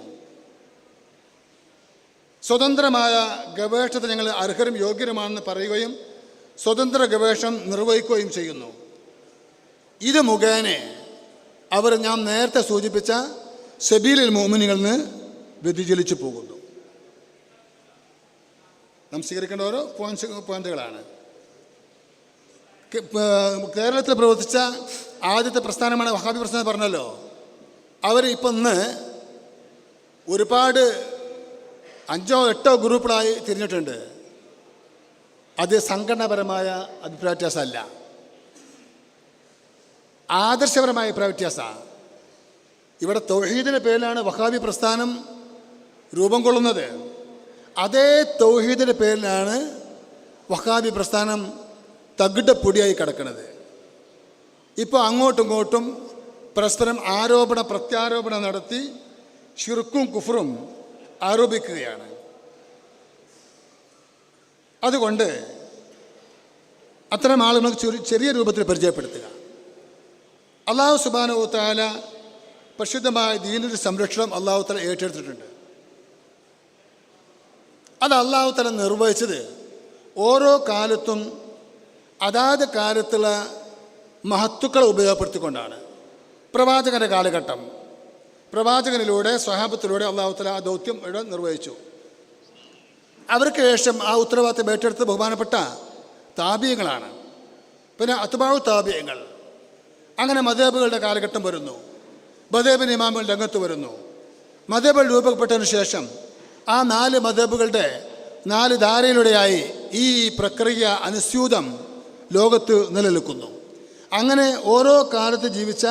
സ്വതന്ത്രമായ ഗവേഷണത്തിന് ഞങ്ങൾ അർഹരും യോഗ്യരുമാണെന്ന് പറയുകയും സ്വതന്ത്ര ഗവേഷണം നിർവഹിക്കുകയും ചെയ്യുന്നു. ഇത് മുഖേന അവർ ഞാൻ നേരത്തെ സൂചിപ്പിച്ച സബീലുൽ മുഅ്മിനീങ്ങളിൽ നിന്ന് വ്യതിചലിച്ചു പോകുന്നു. നാം സ്വീകരിക്കേണ്ട ഓരോ പോയിന്റുകളാണ്. കേരളത്തിൽ പ്രവർത്തിച്ച ആദ്യത്തെ പ്രസ്ഥാനമാണ് വഹാബി പ്രസ്ഥാനം പറഞ്ഞല്ലോ. അവർ ഇപ്പം ഇന്ന് ഒരുപാട് 5-8 ഗ്രൂപ്പുകളായി തിരിഞ്ഞിട്ടുണ്ട്. അത് സംഘടനാപരമായ അഭിപ്രായ വ്യത്യാസമല്ല, ആദർശപരമായ അഭിപ്രായ വ്യത്യാസമാണ്. ഇവിടെ തൗഹീദിൻ്റെ പേരിലാണ് വഹാബി പ്രസ്ഥാനം രൂപം കൊള്ളുന്നത്. അതേ തൗഹീദിൻ്റെ പേരിലാണ് വഹാബി പ്രസ്ഥാനം തകിടപ്പൊടിയായി കിടക്കുന്നത്. ഇപ്പോൾ അങ്ങോട്ടും ഇങ്ങോട്ടും പരസ്പരം ആരോപണ പ്രത്യാരോപണം നടത്തി ശിർക്കും കുഫറും ആരോപിക്കുകയാണ്. അതുകൊണ്ട് അത്തരം ആളുകൾക്ക് ചെറിയ രൂപത്തിൽ പരിചയപ്പെടുത്തുക. അല്ലാഹു സുബ്ഹാനഹു വ തആല പരിശുദ്ധമായ ദീനിൻ്റെ സംരക്ഷണം അല്ലാഹു തആല ഏറ്റെടുത്തിട്ടുണ്ട്. അത് അല്ലാഹു തആല നിർവഹിച്ചത് ഓരോ കാലത്തും അതാത് കാലത്തുള്ള മഹത്തുക്കളെ ഉപയോഗപ്പെടുത്തിക്കൊണ്ടാണ്. പ്രവാചകൻ്റെ കാലഘട്ടം, പ്രവാചകനിലൂടെ സ്വഹാബത്തിലൂടെ അല്ലാഹു തആല ആ ദൗത്യം ഇവിടെ നിർവഹിച്ചു. അവർക്ക് ശേഷം ആ ഉത്തരവാദിത്തം ഏറ്റെടുത്ത് ബഹുമാനപ്പെട്ട താബിയങ്ങളാണ്. പിന്നെ അത്ബാഉ താബിയങ്ങൾ. അങ്ങനെ മദ്ഹബുകളുടെ കാലഘട്ടം വരുന്നു. മദ്ഹബിന് ഇമാമുകൾ രംഗത്ത് വരുന്നു. മദ്ഹബുകൾ രൂപപ്പെട്ടതിന് ശേഷം ആ 4 മദ്ഹബുകളുടെ 4 ധാരയിലൂടെയായി ഈ പ്രക്രിയ അനുസ്യൂതം ലോകത്ത് നിലനിൽക്കുന്നു. അങ്ങനെ ഓരോ കാലത്ത് ജീവിച്ച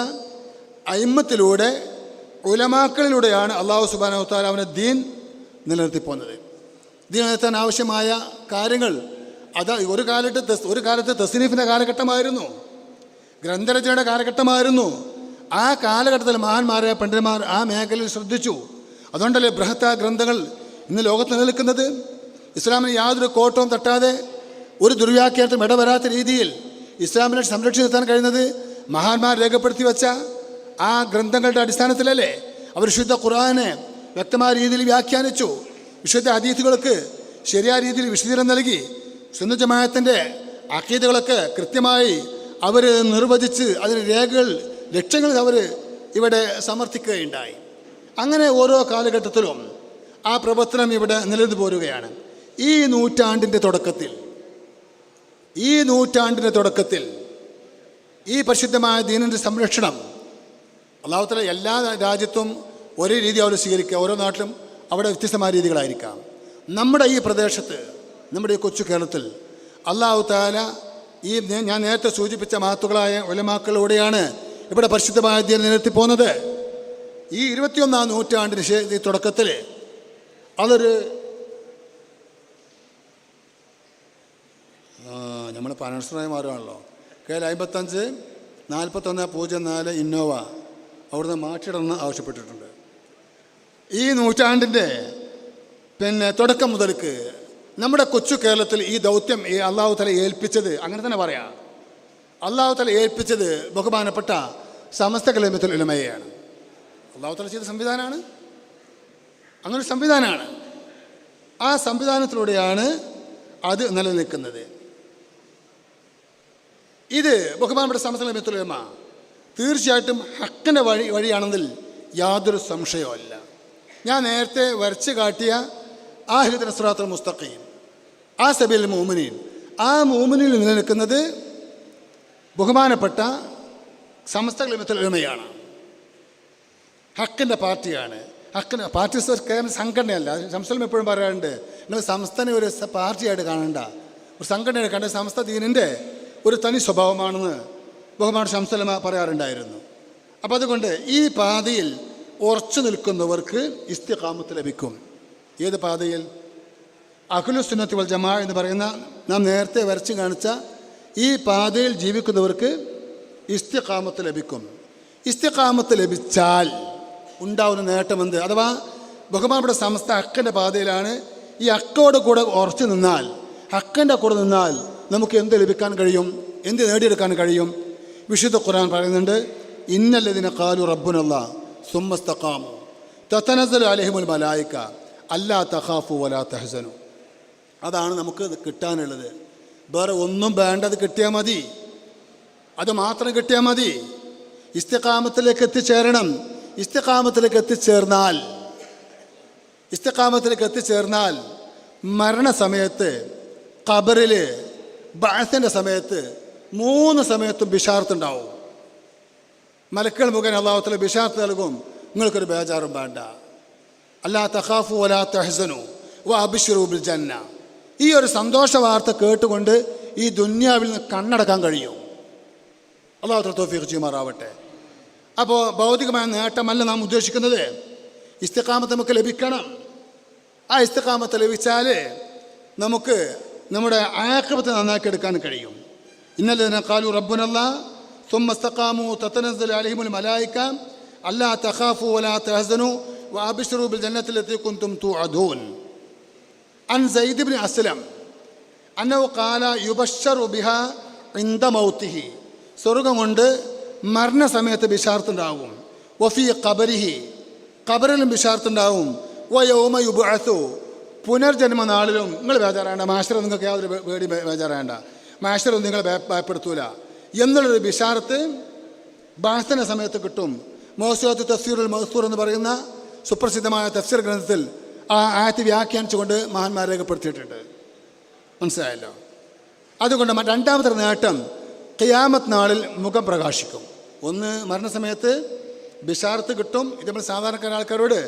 അയിമ്മത്തിലൂടെ ഉലമാക്കളിലൂടെയാണ് അല്ലാഹു സുബ്ഹാനഹു വ തആല അവനെ ദീൻ നിലനിർത്തിപ്പോകുന്നത്. ദീൻ നിലനിർത്താൻ ആവശ്യമായ കാര്യങ്ങൾ അത് ഒരു കാലത്ത് തസ്നീഫിൻ്റെ കാലഘട്ടമായിരുന്നു, ഗ്രന്ഥരചനയുടെ കാലഘട്ടമായിരുന്നു. ആ കാലഘട്ടത്തിൽ മഹാന്മാരായ പണ്ഡിതന്മാർ ആ മേഖലയിൽ ശ്രദ്ധിച്ചു. അതുകൊണ്ടല്ലേ ബൃഹത്തായ ഗ്രന്ഥങ്ങൾ ഇന്ന് ലോകത്ത് നിലനിൽക്കുന്നത്. ഇസ്ലാമിന് യാതൊരു കോട്ടവും തട്ടാതെ ഒരു ദുർവ്യാഖ്യാനത്തിനും ഇടവരാത്ത രീതിയിൽ ഇസ്ലാമിനെ സംരക്ഷിച്ചു നിർത്താൻ കഴിയുന്നത് മഹാന്മാർ രേഖപ്പെടുത്തി വെച്ച ആ ഗ്രന്ഥങ്ങളുടെ അടിസ്ഥാനത്തിലല്ലേ. അവർ വിശുദ്ധ ഖുർആനെ വ്യക്തമായ രീതിയിൽ വ്യാഖ്യാനിച്ചു. വിശുദ്ധ ഹദീസുകൾക്ക് ശരിയായ രീതിയിൽ വിശദീകരണം നൽകി. സുന്നത്ത് ജമാഅത്തിൻ്റെ അഖീദകളൊക്കെ കൃത്യമായി അവർ നിർവചിച്ച് അതിന് രേഖകൾ ലക്ഷ്യങ്ങൾ അവർ ഇവിടെ സമർത്ഥിക്കുകയുണ്ടായി. അങ്ങനെ ഓരോ കാലഘട്ടത്തിലും ആ പ്രവർത്തനം ഇവിടെ നിലനിന്ന് പോരുകയാണ്. ഈ നൂറ്റാണ്ടിൻ്റെ തുടക്കത്തിൽ ഈ പരിശുദ്ധമായ ദീനിൻ്റെ സംരക്ഷണം അല്ലാഹു തആല എല്ലാ രാജ്യത്തും ഒരേ രീതി അവർ സ്വീകരിക്കുക. ഓരോ നാട്ടിലും അവിടെ വ്യത്യസ്തമായ രീതികളായിരിക്കാം. നമ്മുടെ ഈ പ്രദേശത്ത്, നമ്മുടെ ഈ കൊച്ചു കേരളത്തിൽ അല്ലാഹു തആല ഈ ഞാൻ നേരത്തെ സൂചിപ്പിച്ച മഹത്തുക്കളായ ഉലമാക്കളിലൂടെയാണ് ഇവിടെ പരിശുദ്ധമായ ദീൻ നിലനിർത്തി പോകുന്നത്. ഈ 21-ാം നൂറ്റാണ്ടിന് തുടക്കത്തിൽ അതൊരു നമ്മൾ പനർസറായി മാറുകയാണല്ലോ. KL 55-41-04 ഇന്നോവ അവിടുന്ന് മാറ്റിയിടണമെന്ന് ആവശ്യപ്പെട്ടിട്ടുണ്ട്. ഈ നൂറ്റാണ്ടിൻ്റെ തുടക്കം മുതൽക്ക് നമ്മുടെ കൊച്ചു കേരളത്തിൽ ഈ ദൗത്യം അല്ലാഹു തആല ഏൽപ്പിച്ചത്, അങ്ങനെ തന്നെ പറയാം, അല്ലാഹു തആല ഏൽപ്പിച്ചത് ബഹുമാനപ്പെട്ട സമസ്ത കലിമത്തുൽ ഉലമയെയാണ്. അല്ലാഹു തആല ചെയ്ത സംവിധാനമാണ്, അങ്ങനൊരു സംവിധാനമാണ്. ആ സംവിധാനത്തിലൂടെയാണ് അത് നിലനിൽക്കുന്നത്. ഇത് ബഹുമാനപ്പെട്ട സമസ്ത കലിമത്തുൽ ഉലമ തീർച്ചയായിട്ടും ഹക്കിൻ്റെ വഴിയാണെന്നതിൽ യാതൊരു സംശയവുമില്ല. ഞാൻ നേരത്തെ വരച്ച് കാട്ടിയ ആ ഇഹ്ദിന സിറാത്തുൽ മുസ്തഖീം, ആ സബീലുൽ മുഅ്മിനീൻ, ആ മുഅ്മിനീൻ നിലനിൽക്കുന്നത് ബഹുമാനപ്പെട്ട സമസ്ത കലിമത്തുൽ ഉലമയാണ്. ഹക്കിൻ്റെ പാർട്ടിയാണ്. ഹക്കിൻ്റെ പാർട്ടി കേവലം സംഘടനയല്ല. ശംസുൽ എപ്പോഴും പറയാറുണ്ട്, നിങ്ങൾ സംസ്ഥാനം ഒരു പാർട്ടിയായിട്ട് കാണണ്ട, ഒരു സംഘടനയായിട്ട് കണ്ട സമസ്ത ദീനിൻ്റെ ഒരു തനി സ്വഭാവമാണെന്ന് ബഹുമാനപ്പെട്ട ശംസുൽ പറയാറുണ്ടായിരുന്നു. അപ്പം അതുകൊണ്ട് ഈ പാതയിൽ ഉറച്ചു നിൽക്കുന്നവർക്ക് ഇസ്തിഖാമത്ത് ലഭിക്കും. ഏത് പാതയിൽ? അഹ്ലുസ് സുന്നത്തി വൽ ജമാഅ എന്ന് പറയുന്ന നാം നേരത്തെ വരച്ച് കാണിച്ച ഈ പാതയിൽ ജീവിക്കുന്നവർക്ക് ഇസ്തിഖാമത്ത് ലഭിക്കും. ഇസ്തിഖാമത്ത് ലഭിച്ചാൽ ഉണ്ടാവുന്ന നേട്ടമെന്ത്? അഥവാ ബഹുമാനപ്പെട്ട സമസ്ത ഹക്കിൻ്റെ പാതയിലാണ്. ഈ ഹക്കോട് കൂടെ ഉറച്ചു നിന്നാൽ, ഹക്കിൻ്റെ കൂടെ നിന്നാൽ നമുക്ക് എന്ത് ലഭിക്കാൻ കഴിയും? എന്ത് നേടിയെടുക്കാൻ കഴിയും? വിശുദ്ധ ഖുർആൻ പറയുന്നുണ്ട്, ഇന്നല്ലദീന ഖാലു റബ്ബുനല്ലാഹ് സുമ്മസ്തഖാമു തതനസ്സലു അലൈഹിമുൽ മലായിക അല്ലാ തഖാഫു വലാ തഹ്സനു. അതാണ് നമുക്ക് കിട്ടാനുള്ളത്. വേറെ ഒന്നും വേണ്ടത് കിട്ടിയാൽ മതി, അത് മാത്രം കിട്ടിയാൽ മതി. ഇസ്തിഖാമത്തിലേക്ക് എത്തിച്ചേരണം. ഇസ്തിഖാമത്തിലേക്ക് എത്തിച്ചേർന്നാൽ മരണസമയത്ത്, ഖബറിൽ, ബഅസിൻ്റെ സമയത്ത്, 3 സമയത്തും ബിശാർത്തുണ്ടാവും. മലക്കുകൾ മുഖേന അല്ലാഹു തആല ബിശാർത്ത് നൽകും, നിങ്ങൾക്കൊരു ബേജാറും വേണ്ട. അല്ലാ തഖാഫു വലാ തഹ്സനു വഅബ്ശിറൂ ബിൽ ജന്ന. ഈ ഒരു സന്തോഷ വാർത്ത കേട്ടുകൊണ്ട് ഈ ദുന്യാവിൽ നിന്ന് കണ്ണടക്കാൻ കഴിയും. അല്ലാഹു തആല തൗഫീഖ് ചെയ്യുമാറാവട്ടെ. അപ്പോൾ ഭൗതികമായ നേട്ടമല്ല നാം ഉദ്ദേശിക്കുന്നത്. ഇസ്തിഖാമത്ത് നമുക്ക് ലഭിക്കണം. ആ ഇസ്തിഖാമത്ത് ലഭിച്ചാൽ നമുക്ക് നമ്മുടെ ആഖിബത്ത് നന്നാക്കി എടുക്കാൻ കഴിയും. ഇന്നല്ലദീന ഖാലു റബ്ബുനല്ലാഹ് സുമ്മസ്തഖാമു തതനസ്സലു അലൈഹിമുൽ മലായിക അല്ലാ തഖാഫു വലാ തഹ്സനു വഅബ്ശിറൂ ബിൽ ജന്നത്തി ലത്തി കുൻതും തുഅദൂൻ. അൻ സയ്യിദ് ഇബ്നു അസ്ലം അന്നഹു ഖാല യുബശ്ശറു ബിഹാ ഇൻദ മൗതിഹി. സ്വർഗ്ഗം കൊണ്ട് മരണസമയത്ത് ബിശാർത്തുണ്ടാവും. വഫീ ഖബരിഹി, ഖബറിലും ബിശാർത്തുണ്ടാവും. വയൗമ യുബ്അസു, പുനർജന്മ നാളിലും. നിങ്ങൾ ബേജാറാണ്ട, മാഷറ നിങ്ങൾക്ക് യാതൊരു പേടി ബേജാറാണ്ട, മാഷറൊന്നും നിങ്ങളെ ഭയപ്പെടുത്തൂല എന്നുള്ളൊരു ബിശാർത്ത് ബഅസിൻ്റെ സമയത്ത് കിട്ടും. മൗസൂഅത്തു തഫ്സീറുൽ മൗസൂർ എന്ന് പറയുന്ന സുപ്രസിദ്ധമായ തഫ്സീർ ഗ്രന്ഥത്തിൽ ആ ആയത്ത് വ്യാഖ്യാനിച്ചുകൊണ്ട് മഹാന്മാർ രേഖപ്പെടുത്തിയിട്ടുണ്ട്. മനസ്സിലായല്ലോ? അതുകൊണ്ട് രണ്ടാമത്തെ നേട്ടം, ഖിയാമത്ത് നാളിൽ മുഖം പ്രകാശിക്കും. ഒന്ന്, മരണസമയത്ത് ബിശാർത്ത് കിട്ടും. ഇത് നമ്മൾ സാധാരണക്കാര ആൾക്കാരോട്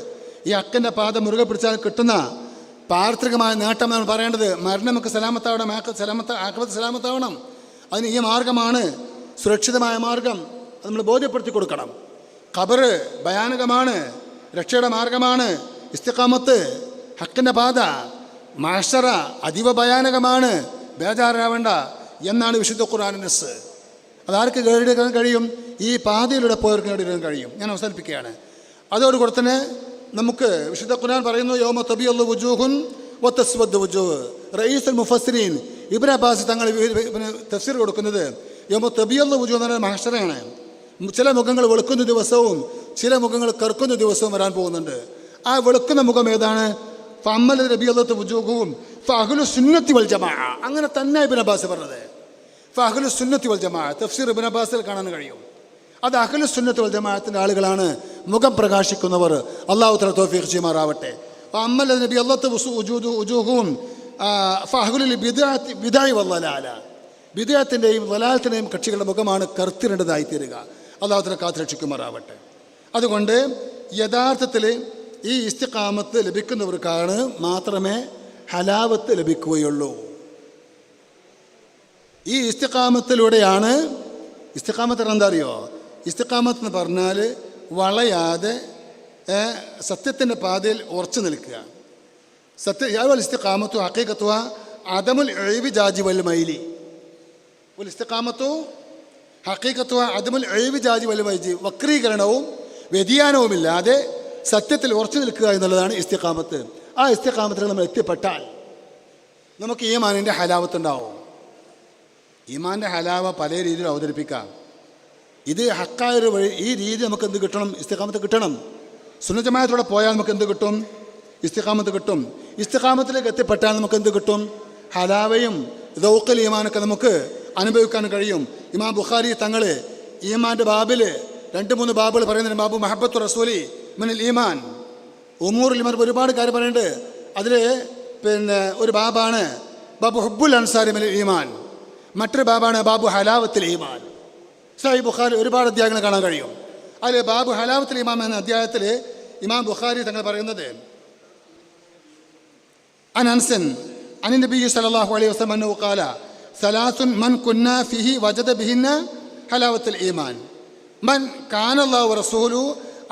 ഈ ഹക്കിൻ്റെ പാത മുറുകെ പിടിച്ചാൽ കിട്ടുന്ന പാർഥികമായ നേട്ടം നമ്മൾ പറയേണ്ടത്. മരണം നമുക്ക് സലാമത്താവണം, ആഖിബത്ത് സലാമത്താവണം. അതിന് ഈ മാർഗമാണ് സുരക്ഷിതമായ മാർഗം. അത് നമ്മൾ ബോധ്യപ്പെടുത്തി കൊടുക്കണം. ഖബർ ഭയാനകമാണ്, രക്ഷയുടെ മാർഗമാണ്. ഇസ്തിഖാമത്ത്, ഹക്കിൻ്റെ പാത, മഹ്ശറ അതീവ ഭയാനകമാണ്, ബേജാറാവേണ്ട എന്നാണ് വിശുദ്ധ ഖുർആനിൻ്റെ നസ്സ്. അതാർക്ക് നേടിയെടുക്കാൻ കഴിയും? ഈ പാതയിലൂടെ പോയവർക്ക് നേടിയെടുക്കാൻ കഴിയും. ഞാൻ അവസാനിപ്പിക്കുകയാണ്. അതോടുകൂടെ തന്നെ നമുക്ക് വിശുദ്ധ ഖുർആൻ പറയുന്നു, യൗമ തബിയല്ലു വുജൂഹുൻ വതസ്വദ്ദു വുജൂഹ്. റഈസുൽ മുഫസ്സിരീൻ ഇബ്നു അബ്ബാസ് തങ്ങൾ തഫ്സീർ കൊടുക്കുന്നത് യൗമ തബിയല്ലു വുജൂഹ് എന്ന് പറഞ്ഞാൽ മഹ്ശറയാണ്. ചില മുഖങ്ങൾ വെളുക്കുന്ന ദിവസവും ചില മുഖങ്ങൾ കറുക്കുന്ന ദിവസവും വരാൻ പോകുന്നുണ്ട്. ആ വെളുക്കുന്ന മുഖം ഏതാണ്? ഫഅമ്മൽ റബിയല്ലു വുജൂഹും ഫഅഹ്ലു സുന്നത്തി വൽ ജമാഅ. അങ്ങനെ തന്നെ ഇബ്നു അബ്ബാസ് പറഞ്ഞത്. ഫഅഹ്ലു സുന്നത്തി വൽ ജമാഅ തഫ്സീർ ഇബ്നു അബ്ബാസിൽ കാണാൻ കഴിയും. അത് അഹ്ലു സുന്നത്തി വൽ ജമാഅത്തിൻ്റെ ആളുകളാണ്, മുഖം പ്രകാശിക്കുന്നവർ. അല്ലാഹു തആല തൗഫീഖ് ചെയ്യുമാറാവട്ടെ. ഫഅമ്മൽ റബിയല്ലു വുജൂഹും ഫഅഹ്ലുൽ ബിദ്അത്തി വൽ ളലാല. ബിദ്അത്തിൻ്റെയും ളലാലത്തിൻ്റെയും കക്ഷികളുടെ മുഖമാണ് കറുത്തിരേണ്ടതായി തീരുക. അല്ലാഹു തആല കാത്തുരക്ഷിക്കുമാറാവട്ടെ. അതുകൊണ്ട് യഥാർത്ഥത്തിൽ ഈ ഇസ്തിഖാമത്ത് ലഭിക്കുന്നവർക്കാണ് മാത്രമേ ഹലാവത്ത് ലഭിക്കുകയുള്ളൂ. ഈ ഇസ്തിഖാമത്തിലൂടെയാണ്, ഇസ്തിഖാമത്ത് എന്താ അറിയോ? ഇസ്തിഖാമത്ത് എന്ന് പറഞ്ഞാൽ വളയാതെ സത്യത്തിൻ്റെ പാതയിൽ ഉറച്ചു നിൽക്കുക. ഇസ്തിഖാമത്തു ഹഖീഖത്തുഹ അദമുൽ ഇഅ്വിജാജി വൽ മൈലി. ഇസ്തിഖാമത്തു ഹഖീഖത്തുഹ അദമുൽ ഇഅ്വിജാജി വൽ മൈലി. വക്രീകരണവും വ്യതിയാനവുമില്ലാതെ സത്യത്തിൽ ഉറച്ചു നിൽക്കുക എന്നുള്ളതാണ് ഇസ്തിഖാമത്ത്. ആ ഇസ്തിഖാമത്തിൽ നമ്മൾ എത്തിപ്പെട്ടാൽ നമുക്ക് ഈമാനിൻ്റെ ഹലാവത്ത് ഉണ്ടാവും. ഈമാൻ്റെ ഹലാവ പല രീതിയിൽ അവതരിപ്പിക്കാം. ഇത് ഹക്കായൊരു വഴി, ഈ രീതി നമുക്ക് എന്ത് കിട്ടണം? ഇസ്തിഖാമത്ത് കിട്ടണം. സുന്നത്ത് ജമാഅത്തോടെ പോയാൽ നമുക്ക് എന്ത് കിട്ടും? ഇസ്തിഖാമത്ത് കിട്ടും. ഇസ്തിഖാമത്തിലേക്ക് എത്തിപ്പെട്ടാൽ നമുക്ക് എന്ത് കിട്ടും? ഹലാവയും ദൗഖൽ ഈമാനൊക്കെ നമുക്ക് അനുഭവിക്കാൻ കഴിയും. ഇമാം ബുഖാരി തങ്ങൾ ഈമാൻ്റെ ബാബിൽ 2-3 ബാബുകൾ പറയുന്നുണ്ട്. ബാബു മഹബത്തു റസൂലി മിനൽ ഈമാൻ, ഉമൂറുൽ ഈമാൻ, ഒരുപാട് കാര്യം പറയുന്നുണ്ട്. അതിൽ ഒരു ബാബാണ് ബാബു ഹുബ്ബുൽ അൻസാരി മിനൽ ഈമാൻ, മറ്റൊരു ബാബാണ് ബാബു ഹലാവത്തുൽ ഈമാൻ. സഹീഹ് ബുഖാരി ഒരുപാട് അധ്യായങ്ങൾ കാണാൻ കഴിയും. അതിൽ ബാബു ഹലാവത്തുൽ ഈമാൻ എന്ന അധ്യായത്തിൽ ഇമാം ബുഖാരി തങ്ങൾ പറയുന്നത്, അൻ അൻസൻ അൻ നബി സല്ലല്ലാഹു അലൈഹി വസല്ലം അന്നഹു ഖാല സലാസുൻ മൻ കുന്ന ഫിഹി വജദ ബിഹിന്ന ഹലാവത്തുൽ ഈമാൻ മൻ കാന അല്ലാഹു വറസൂലു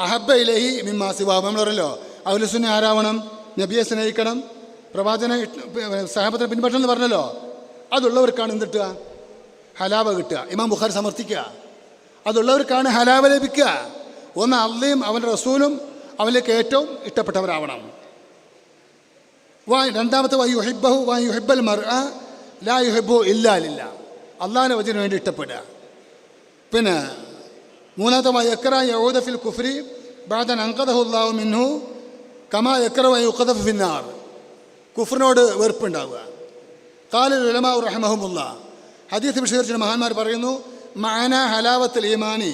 അഹബ്ബ ഇലൈഹി മിമ്മാ സിവാ. നമ്മൾ പറയല്ലോ അഹ്ലുസുന്ന ആരാവണം? നബിയെ സ്നേഹിക്കണം, പ്രവാചകനെ സഹാബത്തിനെ പിൻപറ്റണം എന്ന് പറഞ്ഞല്ലോ. അതുള്ളവർക്കാണ് എന്ത് കിട്ടുക? ഹലാവ കിട്ടുക. ഇമാം ബുഖാരി സമർത്ഥിക്കുക. അതുള്ളവർക്കാണ് ഹലാവ ലഭിക്കുക. ഒന്ന് അള്ളയും അവൻ്റെ റസൂലും അവനിലേക്ക് ഏറ്റവും ഇഷ്ടപ്പെട്ടവരാവണം. രണ്ടാമത്തെ വയുഹിബ്ബഹു വയുഹിബ്ബൽ മർഅ ലാ യുഹിബ്ബു ഇല്ലാ ലില്ലാ, അള്ളാഹിൻ്റെ വചനത്തിന് വേണ്ടി ഇഷ്ടപ്പെടുക. പിന്നെ മൂന്നാമത്തെ വയക്ര യഊദ ഫിൽ കുഫ്രി ബഅദൻ അൻഖദഹു അല്ലാഹു മിൻഹു കമാ യക്ര വയുഖദഫു ഫിന്നാർ, കുഫ്റിനോട് വെറുപ്പുണ്ടാവുക. ഖാലൽ ഉലമാ റഹിമഹുമുല്ലാ, ഹദീസ് വിശദീകരിച്ച മഹാന്മാർ പറയുന്നു, മഅന ഹലാവത്തുൽ ഈമാനി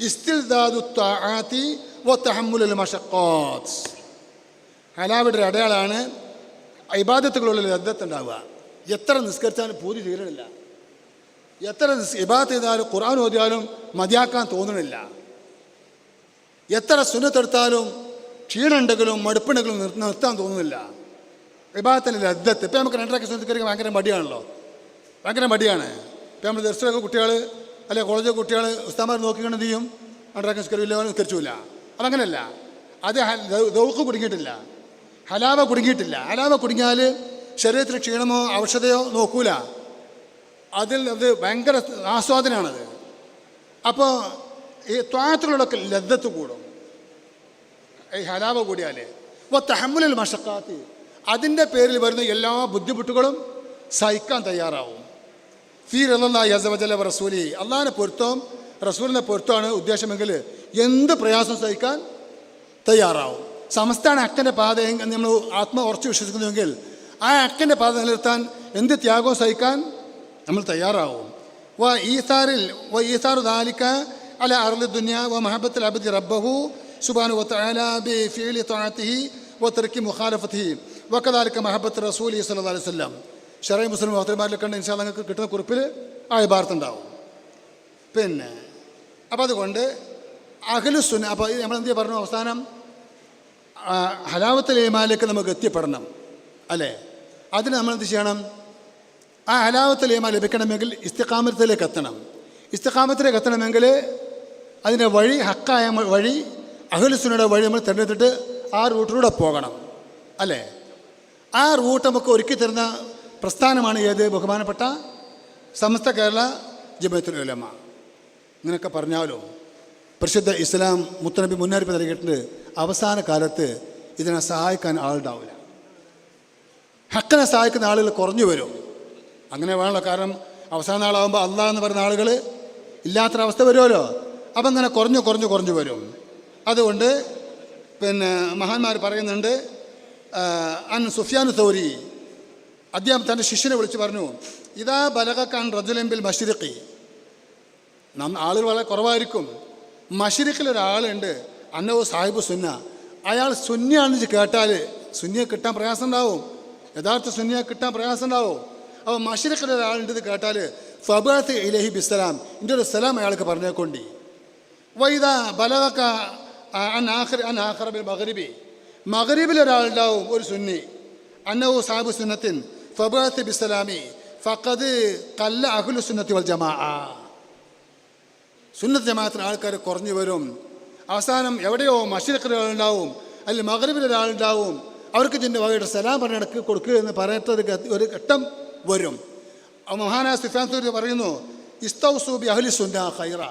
ഇസ്തിൽദാദു ത്വാആതി വതഹമ്മുലുൽ മശഖ്ഖാത്ത്. ഹലാവയുടെ അടയാളാണ് ഇബാദത്തുകളുള്ള ലദ്ദത്ത് ഉണ്ടാവുക. എത്ര നിസ്കരിച്ചാലും പൂതി തീരണില്ല, എത്ര ഇബാദത്ത് ചെയ്താലും ഖുർആൻ ഓതിയാലും മതിയാക്കാൻ തോന്നണില്ല, എത്ര സുന്നത്തെടുത്താലും ക്ഷീണുണ്ടെങ്കിലും മടുപ്പുണ്ടെങ്കിലും നിർത്താൻ തോന്നുന്നില്ല. ഇബാദത്തിൻ്റെ ലദ്ദത്ത്. ഇപ്പം നമുക്ക് രണ്ടരക്ക് സുന്നത്ത് ഭയങ്കര മടിയാണല്ലോ, ഭയങ്കര മടിയാണ്. ഇപ്പം നമ്മൾ ദർശനമൊക്കെ കുട്ടികൾ അല്ലെ കോളേജ് കുട്ടികൾ ഉസ്താമാർ നോക്കിക്കൊണ്ട് എന്ത് ചെയ്യും? രണ്ടരക്ക് നിസ്കരില്ല, നിസ്കരിച്ചില്ല. അതങ്ങനെയല്ല, അത് ദൗഖ് കുടുങ്ങിയിട്ടില്ല, ഹലാവ കുടുങ്ങിയിട്ടില്ല. ഹലാവ കുടുങ്ങിയാൽ ശരീരത്തിൽ ക്ഷീണമോ ഔഷധയോ നോക്കൂല, അതിൽ അത് ഭയങ്കര ആസ്വാദനമാണത്. അപ്പോൾ ഈ ത്വാഅത്തുകളൊക്കെ ലദ്ദത്ത് കൂടും ഈ ഹലാവ കൂടിയാൽ. തഹമ്മുലുൽ മശഖാത്ത്, അതിൻ്റെ പേരിൽ വരുന്ന എല്ലാ ബുദ്ധിമുട്ടുകളും സഹിക്കാൻ തയ്യാറാവും. ഫീ റളിയല്ലാഹി അസ്സ വജല്ല വ റസൂലി, അള്ളാഹിൻ്റെ പൊരുത്തവും റസൂലിൻ്റെ പൊരുത്തമാണ് ഉദ്ദേശമെങ്കിൽ എന്ത് പ്രയാസം സഹിക്കാൻ തയ്യാറാവും. സമസ്താണ് അക്കൻ്റെ പാത നമ്മൾ ആത്മ ഉറച്ചു വിശ്വസിക്കുന്നുവെങ്കിൽ ആ അക്കൻ്റെ പാത നിലനിർത്താൻ എന്ത് ത്യാഗവും സഹിക്കാൻ നമ്മൾ തയ്യാറാവും. ഈസാറു ദാലിക അല അർളി ദുനിയ വ മഹബത്തുൽ അബ്ദി റബ്ബഹു സുബ്ഹാനഹു വ തആല ബി ഫിഅലി തഅതിഹി വ തർക്കി മുഖാലഫതിഹി വകദാലിക മഹബത്ത് റസൂലി സ്വല്ലല്ലാഹു അലൈഹി വസല്ലം. ശറഈ മുസ്ലിം വക്തന്മാരിൽ കണ്ട് ഇൻഷാ അല്ലാഹ് നിങ്ങൾക്ക് കിട്ടുന്ന കുറിപ്പിൽ ആ ഇബാറത്തുണ്ടാവും. പിന്നെ അപ്പോൾ അതുകൊണ്ട് അഹ്ലുസുന്ന, അപ്പോൾ നമ്മൾ എന്ത് പറഞ്ഞു? അവസാനം ഹലാവത്തുൽ ഈമാനിലേക്ക് നമുക്ക് എത്തിപ്പെടണം അല്ലേ? അതിന് നമ്മൾ എന്ത് ചെയ്യണം? ആ ഹലാവത്തുൽ ഈമാൻ ലഭിക്കണമെങ്കിൽ ഇസ്തിഖാമത്തിലേക്ക് എത്തണം. ഇസ്തിഖാമത്തിലേക്ക് എത്തണമെങ്കിൽ അതിൻ്റെ വഴി, ഹക്കായ വഴി, അഹ്ലുസുന്നയുടെ വഴി നമ്മൾ തിരഞ്ഞെടുത്തിട്ട് ആ റൂട്ടിലൂടെ പോകണം അല്ലേ? ആ റൂട്ട് നമുക്ക് ഒരുക്കി തരുന്ന പ്രസ്ഥാനമാണ് ഏത്? ബഹുമാനപ്പെട്ട സമസ്ത കേരള ജമിഅത്തുൽ ഉലമ. ഇങ്ങനെയൊക്കെ പറഞ്ഞാലും പരിശുദ്ധ ഇസ്ലാം മുത്തനബി മുന്നറിയിപ്പ് നൽകിയിട്ടുണ്ട്, അവസാന കാലത്ത് ഇതിനെ സഹായിക്കാൻ ആളുണ്ടാവില്ല. ഹക്കിനെ സഹായിക്കുന്ന ആളുകൾ കുറഞ്ഞു വരും. അങ്ങനെ വേണമല്ലോ, കാരണം അവസാന നാളാകുമ്പോൾ അള്ളാഹ് എന്ന് പറയുന്ന ആളുകൾ ഇല്ലാത്തൊരവസ്ഥ വരുമല്ലോ. അപ്പം അങ്ങനെ കുറഞ്ഞു വരും. അതുകൊണ്ട് പിന്നെ മഹാന്മാർ പറയുന്നുണ്ട്, അൻ സുഫ്യാനു തൗരി അദ്ദേഹം തൻ്റെ ശിഷ്യനെ വിളിച്ച് പറഞ്ഞു, ഇതാ ബലഗക്കാൻ റജുലൻ ബിൽ മശ്രിഖി, ആളുകൾ വളരെ കുറവായിരിക്കും, മശ്രിഖിലൊരാളുണ്ട്, അന്നവോ സാഹിബ് സുന്ന, അയാൾ സുന്നിയാണെന്ന് കേട്ടാൽ സുന്നിയെ കിട്ടാൻ പ്രയാസം ഉണ്ടാവും, യഥാർത്ഥ സുന്നിയെ കിട്ടാൻ പ്രയാസം ഉണ്ടാവും. അപ്പോൾ മശ്രിഖിലൊരാളുണ്ടെന്ന് കേട്ടാൽ ഫബഅത്ത് ഇലൈഹി ബിസ്സലാം, എൻ്റെ ഒരു സലാം അയാൾക്ക് പറഞ്ഞേക്കൊണ്ടി. വൈദ ബലഗക അൻ ആഖിറ ബിൽ മഗ്രിബി, മഗ്രിബിലൊരാളുണ്ടാവും ഒരു സുന്നി, അന്നവു സാഹിബ് സുന്നത്തിൻ ഫബഅത്ത് ബിസ്സലാമി ഫഖദ് ഖല്ല അഹ്ലു സുന്നത്തി വൽ ജമാഅ. സുന്നത്ത് ജമാഅത്തിന് ആൾക്കാർ കുറഞ്ഞു വരും. അവസാനം എവിടെയോ മശ്രിഖിലൊരാളുണ്ടാവും, അല്ലെങ്കിൽ മഗ്രിബിലൊരാളുണ്ടാവും, അവർക്ക് ഇതിൻ്റെ വകയുടെ സലാം പറഞ്ഞിടക്ക് കൊടുക്കുക എന്ന് പറയത്തത് ഒരു ഘട്ടം വരും. മഹാനായ സുഫ്യാൻ തൗരി പറയുന്നു, ഇസ്തൗസു ബി അഹ്ലി സുന്ന ഖൈറ,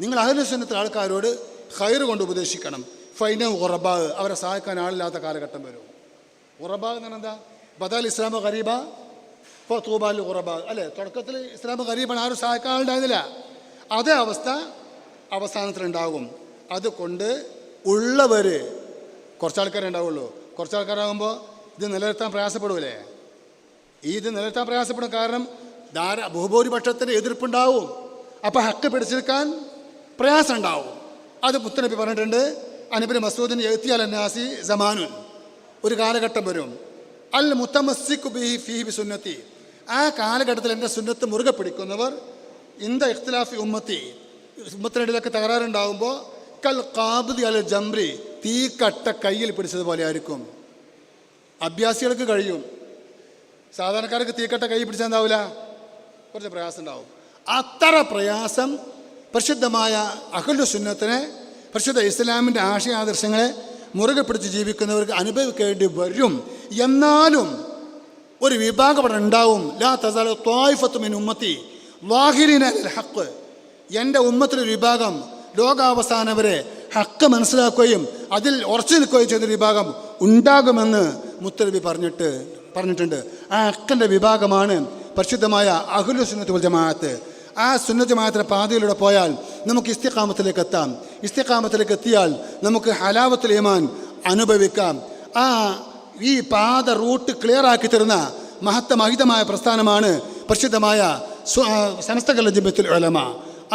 നിങ്ങൾ അഹ്ലു സുന്നത്തെ ആൾക്കാരോട് ഖൈർ കൊണ്ട് ഉപദേശിക്കണം. ഫൈന ഉറബാ, അവരെ സഹായിക്കാൻ ആളില്ലാത്ത കാലഘട്ടം വരും. ഉറബാ എന്ന് പറഞ്ഞാൽ എന്താ? ബദൽ ഇസ്ലാം ഖരീബ ഫതൂബാൽ ഉറബാ അല്ലേ? തുടക്കത്തിൽ ഇസ്ലാം ഖരീബാണ്, ആരും സഹായിക്കാൻ ആളുണ്ടായിരുന്നില്ല. അതേ അവസ്ഥ അവസാനത്തിലുണ്ടാകും. അതുകൊണ്ട് ഉള്ളവർ കുറച്ച് ആൾക്കാരെ ഉണ്ടാവുള്ളൂ. കുറച്ച് ആൾക്കാരാകുമ്പോൾ ഇത് നിലനിർത്താൻ പ്രയാസപ്പെടൂലേ? ഇത് നിലനിർത്താൻ പ്രയാസപ്പെടും, കാരണം ബഹുഭൂരിപക്ഷത്തിൻ്റെ എതിർപ്പുണ്ടാവും. അപ്പോൾ ഹക്ക് പിടിച്ചെടുക്കാൻ പ്രയാസം ഉണ്ടാവും. അത് മുത്തനബി പറഞ്ഞിട്ടുണ്ട്, അനബിന് മസൂദിന് എത്തിയാൽ നാസി സമാനുൻ, ഒരു കാലഘട്ടം വരും, അൽ മുത്തമസ്സിഖു ബിഹി ഫീഹി ബി സുന്നത്തി, ആ കാലഘട്ടത്തിൽ എൻ്റെ സുന്നത്ത് മുറുകെ പിടിക്കുന്നവർ ഇന്ത ഇഖ്തിലാഫി ഉമ്മത്തി, ഉമ്മത്തിനിടയിലൊക്കെ തകരാറുണ്ടാകുമ്പോൾ കൽ ഖാബിദി അൽ ജംറി, തീക്കട്ട കയ്യിൽ പിടിച്ചതുപോലെ ആയിരിക്കും. അഭ്യാസികൾക്ക് കഴിയും, സാധാരണക്കാർക്ക് തീക്കട്ട കൈ പിടിച്ചാൽ എന്താവില്ല, കുറച്ച് പ്രയാസം ഉണ്ടാവും. അത്ര പ്രയാസം പരിശുദ്ധമായ അഹ്ലു സുന്നത്തിനെ, പരിശുദ്ധ ഇസ്ലാമിൻ്റെ ആശയാദർശങ്ങളെ മുറുകെ പിടിച്ച് ജീവിക്കുന്നവർക്ക് അനുഭവിക്കേണ്ടി വരും. എന്നാലും ഒരു വിഭാഗം അവിടെ ഉണ്ടാവും. ലാ തസാലു ത്വായിഫത്തു മിൻ ഉമ്മത്തി ളാഹിരീന അലൽ ഹഖ്, എൻ്റെ ഉമ്മത്തിലൊരു വിഭാഗം ലോകാവസാനം വരെ ഹക്ക് മനസ്സിലാക്കുകയും അതിൽ ഉറച്ചു നിൽക്കുകയും ചെയ്യുന്നൊരു വിഭാഗം ഉണ്ടാകുമെന്ന് മുത്തനബി പറഞ്ഞിട്ടുണ്ട്. ആ ഹക്കിൻ്റെ വിഭാഗമാണ് പരിശുദ്ധമായ അഹ്ലു സുന്നത്ത് വൽ ജമാഅത്ത്. ആ സുന്നത്ത് ജമാഅത്തിന്റെ പാതയിലൂടെ പോയാൽ നമുക്ക് ഇസ്തിഖാമത്തിലേക്ക് എത്താം. ഇസ്തിഖാമത്തിലേക്ക് എത്തിയാൽ നമുക്ക് ഹലാവത്തുൽ ഈമാൻ അനുഭവിക്കാം. ഈ പാത റൂട്ട് ക്ലിയർ ആക്കി തരുന്ന മഹത്തമഹിതമായ പ്രസ്ഥാനമാണ് പരിശുദ്ധമായ സമസ്ത കേരള ജമിയത്തുൽ ഉലമ.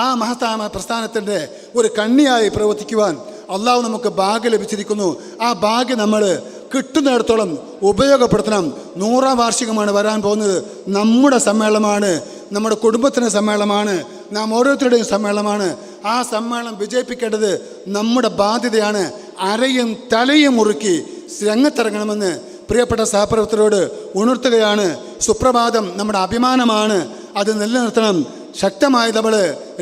ആ മഹത്തായ പ്രസ്ഥാനത്തിൻ്റെ ഒരു കണ്ണിയായി പ്രവർത്തിക്കുവാൻ അള്ളാഹു നമുക്ക് ഭാഗ്യം ലഭിച്ചിരിക്കുന്നു. ആ ഭാഗ്യം നമ്മൾ കിട്ടുന്നിടത്തോളം ഉപയോഗപ്പെടുത്തണം. 100ാം വാർഷികമാണ് വരാൻ പോകുന്നത്. നമ്മുടെ സമ്മേളനമാണ്, നമ്മുടെ കുടുംബത്തിൻ്റെ സമ്മേളനമാണ്, നാം ഓരോരുത്തരുടെയും സമ്മേളനമാണ്. ആ സമ്മേളനം വിജയിപ്പിക്കേണ്ടത് നമ്മുടെ ബാധ്യതയാണ്. അരയും തലയും മുറുക്കി രംഗത്തിറങ്ങണമെന്ന് പ്രിയപ്പെട്ട സഹപ്രവർത്തകരോട് ഉണർത്തുകയാണ്. സുപ്രഭാതം നമ്മുടെ അഭിമാനമാണ്, അത് നിലനിർത്തണം. ശക്തമായി നമ്മൾ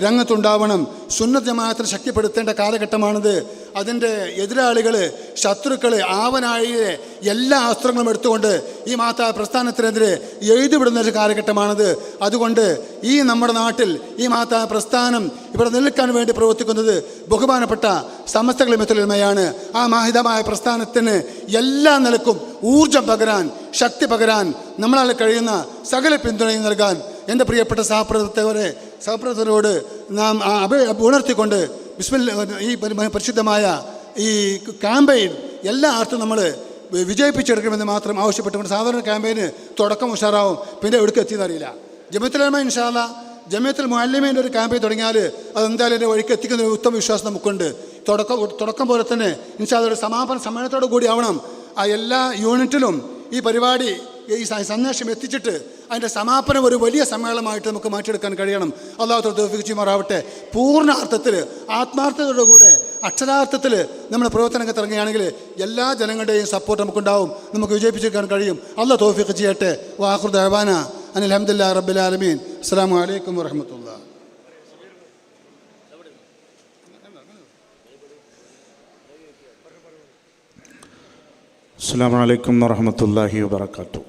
രംഗത്തുണ്ടാവണം. സുന്നത്ത് ജമാഅത്തിനെ ശക്തിപ്പെടുത്തേണ്ട കാലഘട്ടമാണിത്. അതിൻ്റെ എതിരാളികൾ, ശത്രുക്കൾ, ആവനാഴിയിലെ എല്ലാ അസ്ത്രങ്ങളും എടുത്തുകൊണ്ട് ഈ മഹത്തായ പ്രസ്ഥാനത്തിനെതിരെ എഴുതിവിടുന്ന ഒരു കാലഘട്ടമാണിത്. അതുകൊണ്ട് ഈ നമ്മുടെ നാട്ടിൽ ഈ മഹത്തായ പ്രസ്ഥാനം ഇവിടെ നിൽക്കാൻ വേണ്ടി പ്രവർത്തിക്കുന്നത് ബഹുമാനപ്പെട്ട സമസ്ത ജമിയത്തുൽ ഉലമയാണ്. ആ മഹിതമായ പ്രസ്ഥാനത്തിന് എല്ലാ നിലക്കും ഊർജം പകരാൻ, ശക്തി പകരാൻ നമ്മളാൽ കഴിയുന്ന സകല പിന്തുണയും നൽകാൻ എൻ്റെ പ്രിയപ്പെട്ട സഹപ്രവർത്തകരോട് നാം ഉണർത്തിക്കൊണ്ട് ഈ പരിശുദ്ധമായ ഈ ക്യാമ്പയിൻ എല്ലാ അർത്ഥം നമ്മൾ വിജയിപ്പിച്ചെടുക്കണമെന്ന് മാത്രം ആവശ്യപ്പെട്ടുകൊണ്ട് സാധാരണ ക്യാമ്പയിന് തുടക്കം ഉഷാറാവും, പിന്നെ എവിടേക്ക് എത്തിയെന്നറിയില്ല. ജമിയത്തുൽ ഉലമ ഇൻഷാ അല്ലാഹ് ജമിയത്തുൽ മുഅല്ലിമീൻ്റെ ഒരു ക്യാമ്പയിൻ തുടങ്ങിയാൽ അതെന്തായാലും എൻ്റെ വഴിക്ക് എത്തിക്കുന്ന ഒരു ഉത്തമ വിശ്വാസം നമുക്കുണ്ട്. തുടക്കം പോലെ തന്നെ ഇൻഷാ അല്ലാഹ് ഒരു സമാപന സമ്മേളനത്തോടു കൂടി ആവണം. ആ എല്ലാ യൂണിറ്റിലും ഈ പരിപാടി, ഈ സന്ദേശം എത്തിച്ചിട്ട് അതിൻ്റെ സമാപനം ഒരു വലിയ സമ്മേളനമായിട്ട് നമുക്ക് മാറ്റിയെടുക്കാൻ കഴിയണം. അല്ലാഹു തൗഫീഖ് ചെയ്യുമാറാവട്ടെ. പൂർണ്ണ അർത്ഥത്തിൽ, ആത്മാർത്ഥതയോടുകൂടെ, അക്ഷരാർത്ഥത്തിൽ നമ്മൾ പ്രവർത്തനങ്ങൾക്ക് ഇറങ്ങുകയാണെങ്കിൽ എല്ലാ ജനങ്ങളുടെയും സപ്പോർട്ട് നമുക്കുണ്ടാവും, നമുക്ക് വിജയിപ്പിച്ചെടുക്കാൻ കഴിയും. അല്ലാഹു തൗഫീഖ് ചെയ്യട്ടെ. വആഖിറു ദഅവാന അനിൽ ഹംദുലില്ലാഹി റബ്ബിൽ ആലമീൻ. അസ്സലാമു അലൈക്കും വറഹ്മത്തുള്ളാഹി. അസ്സലാമു അലൈക്കും വറഹ്മത്തുള്ളാഹി വബറകാതുഹു.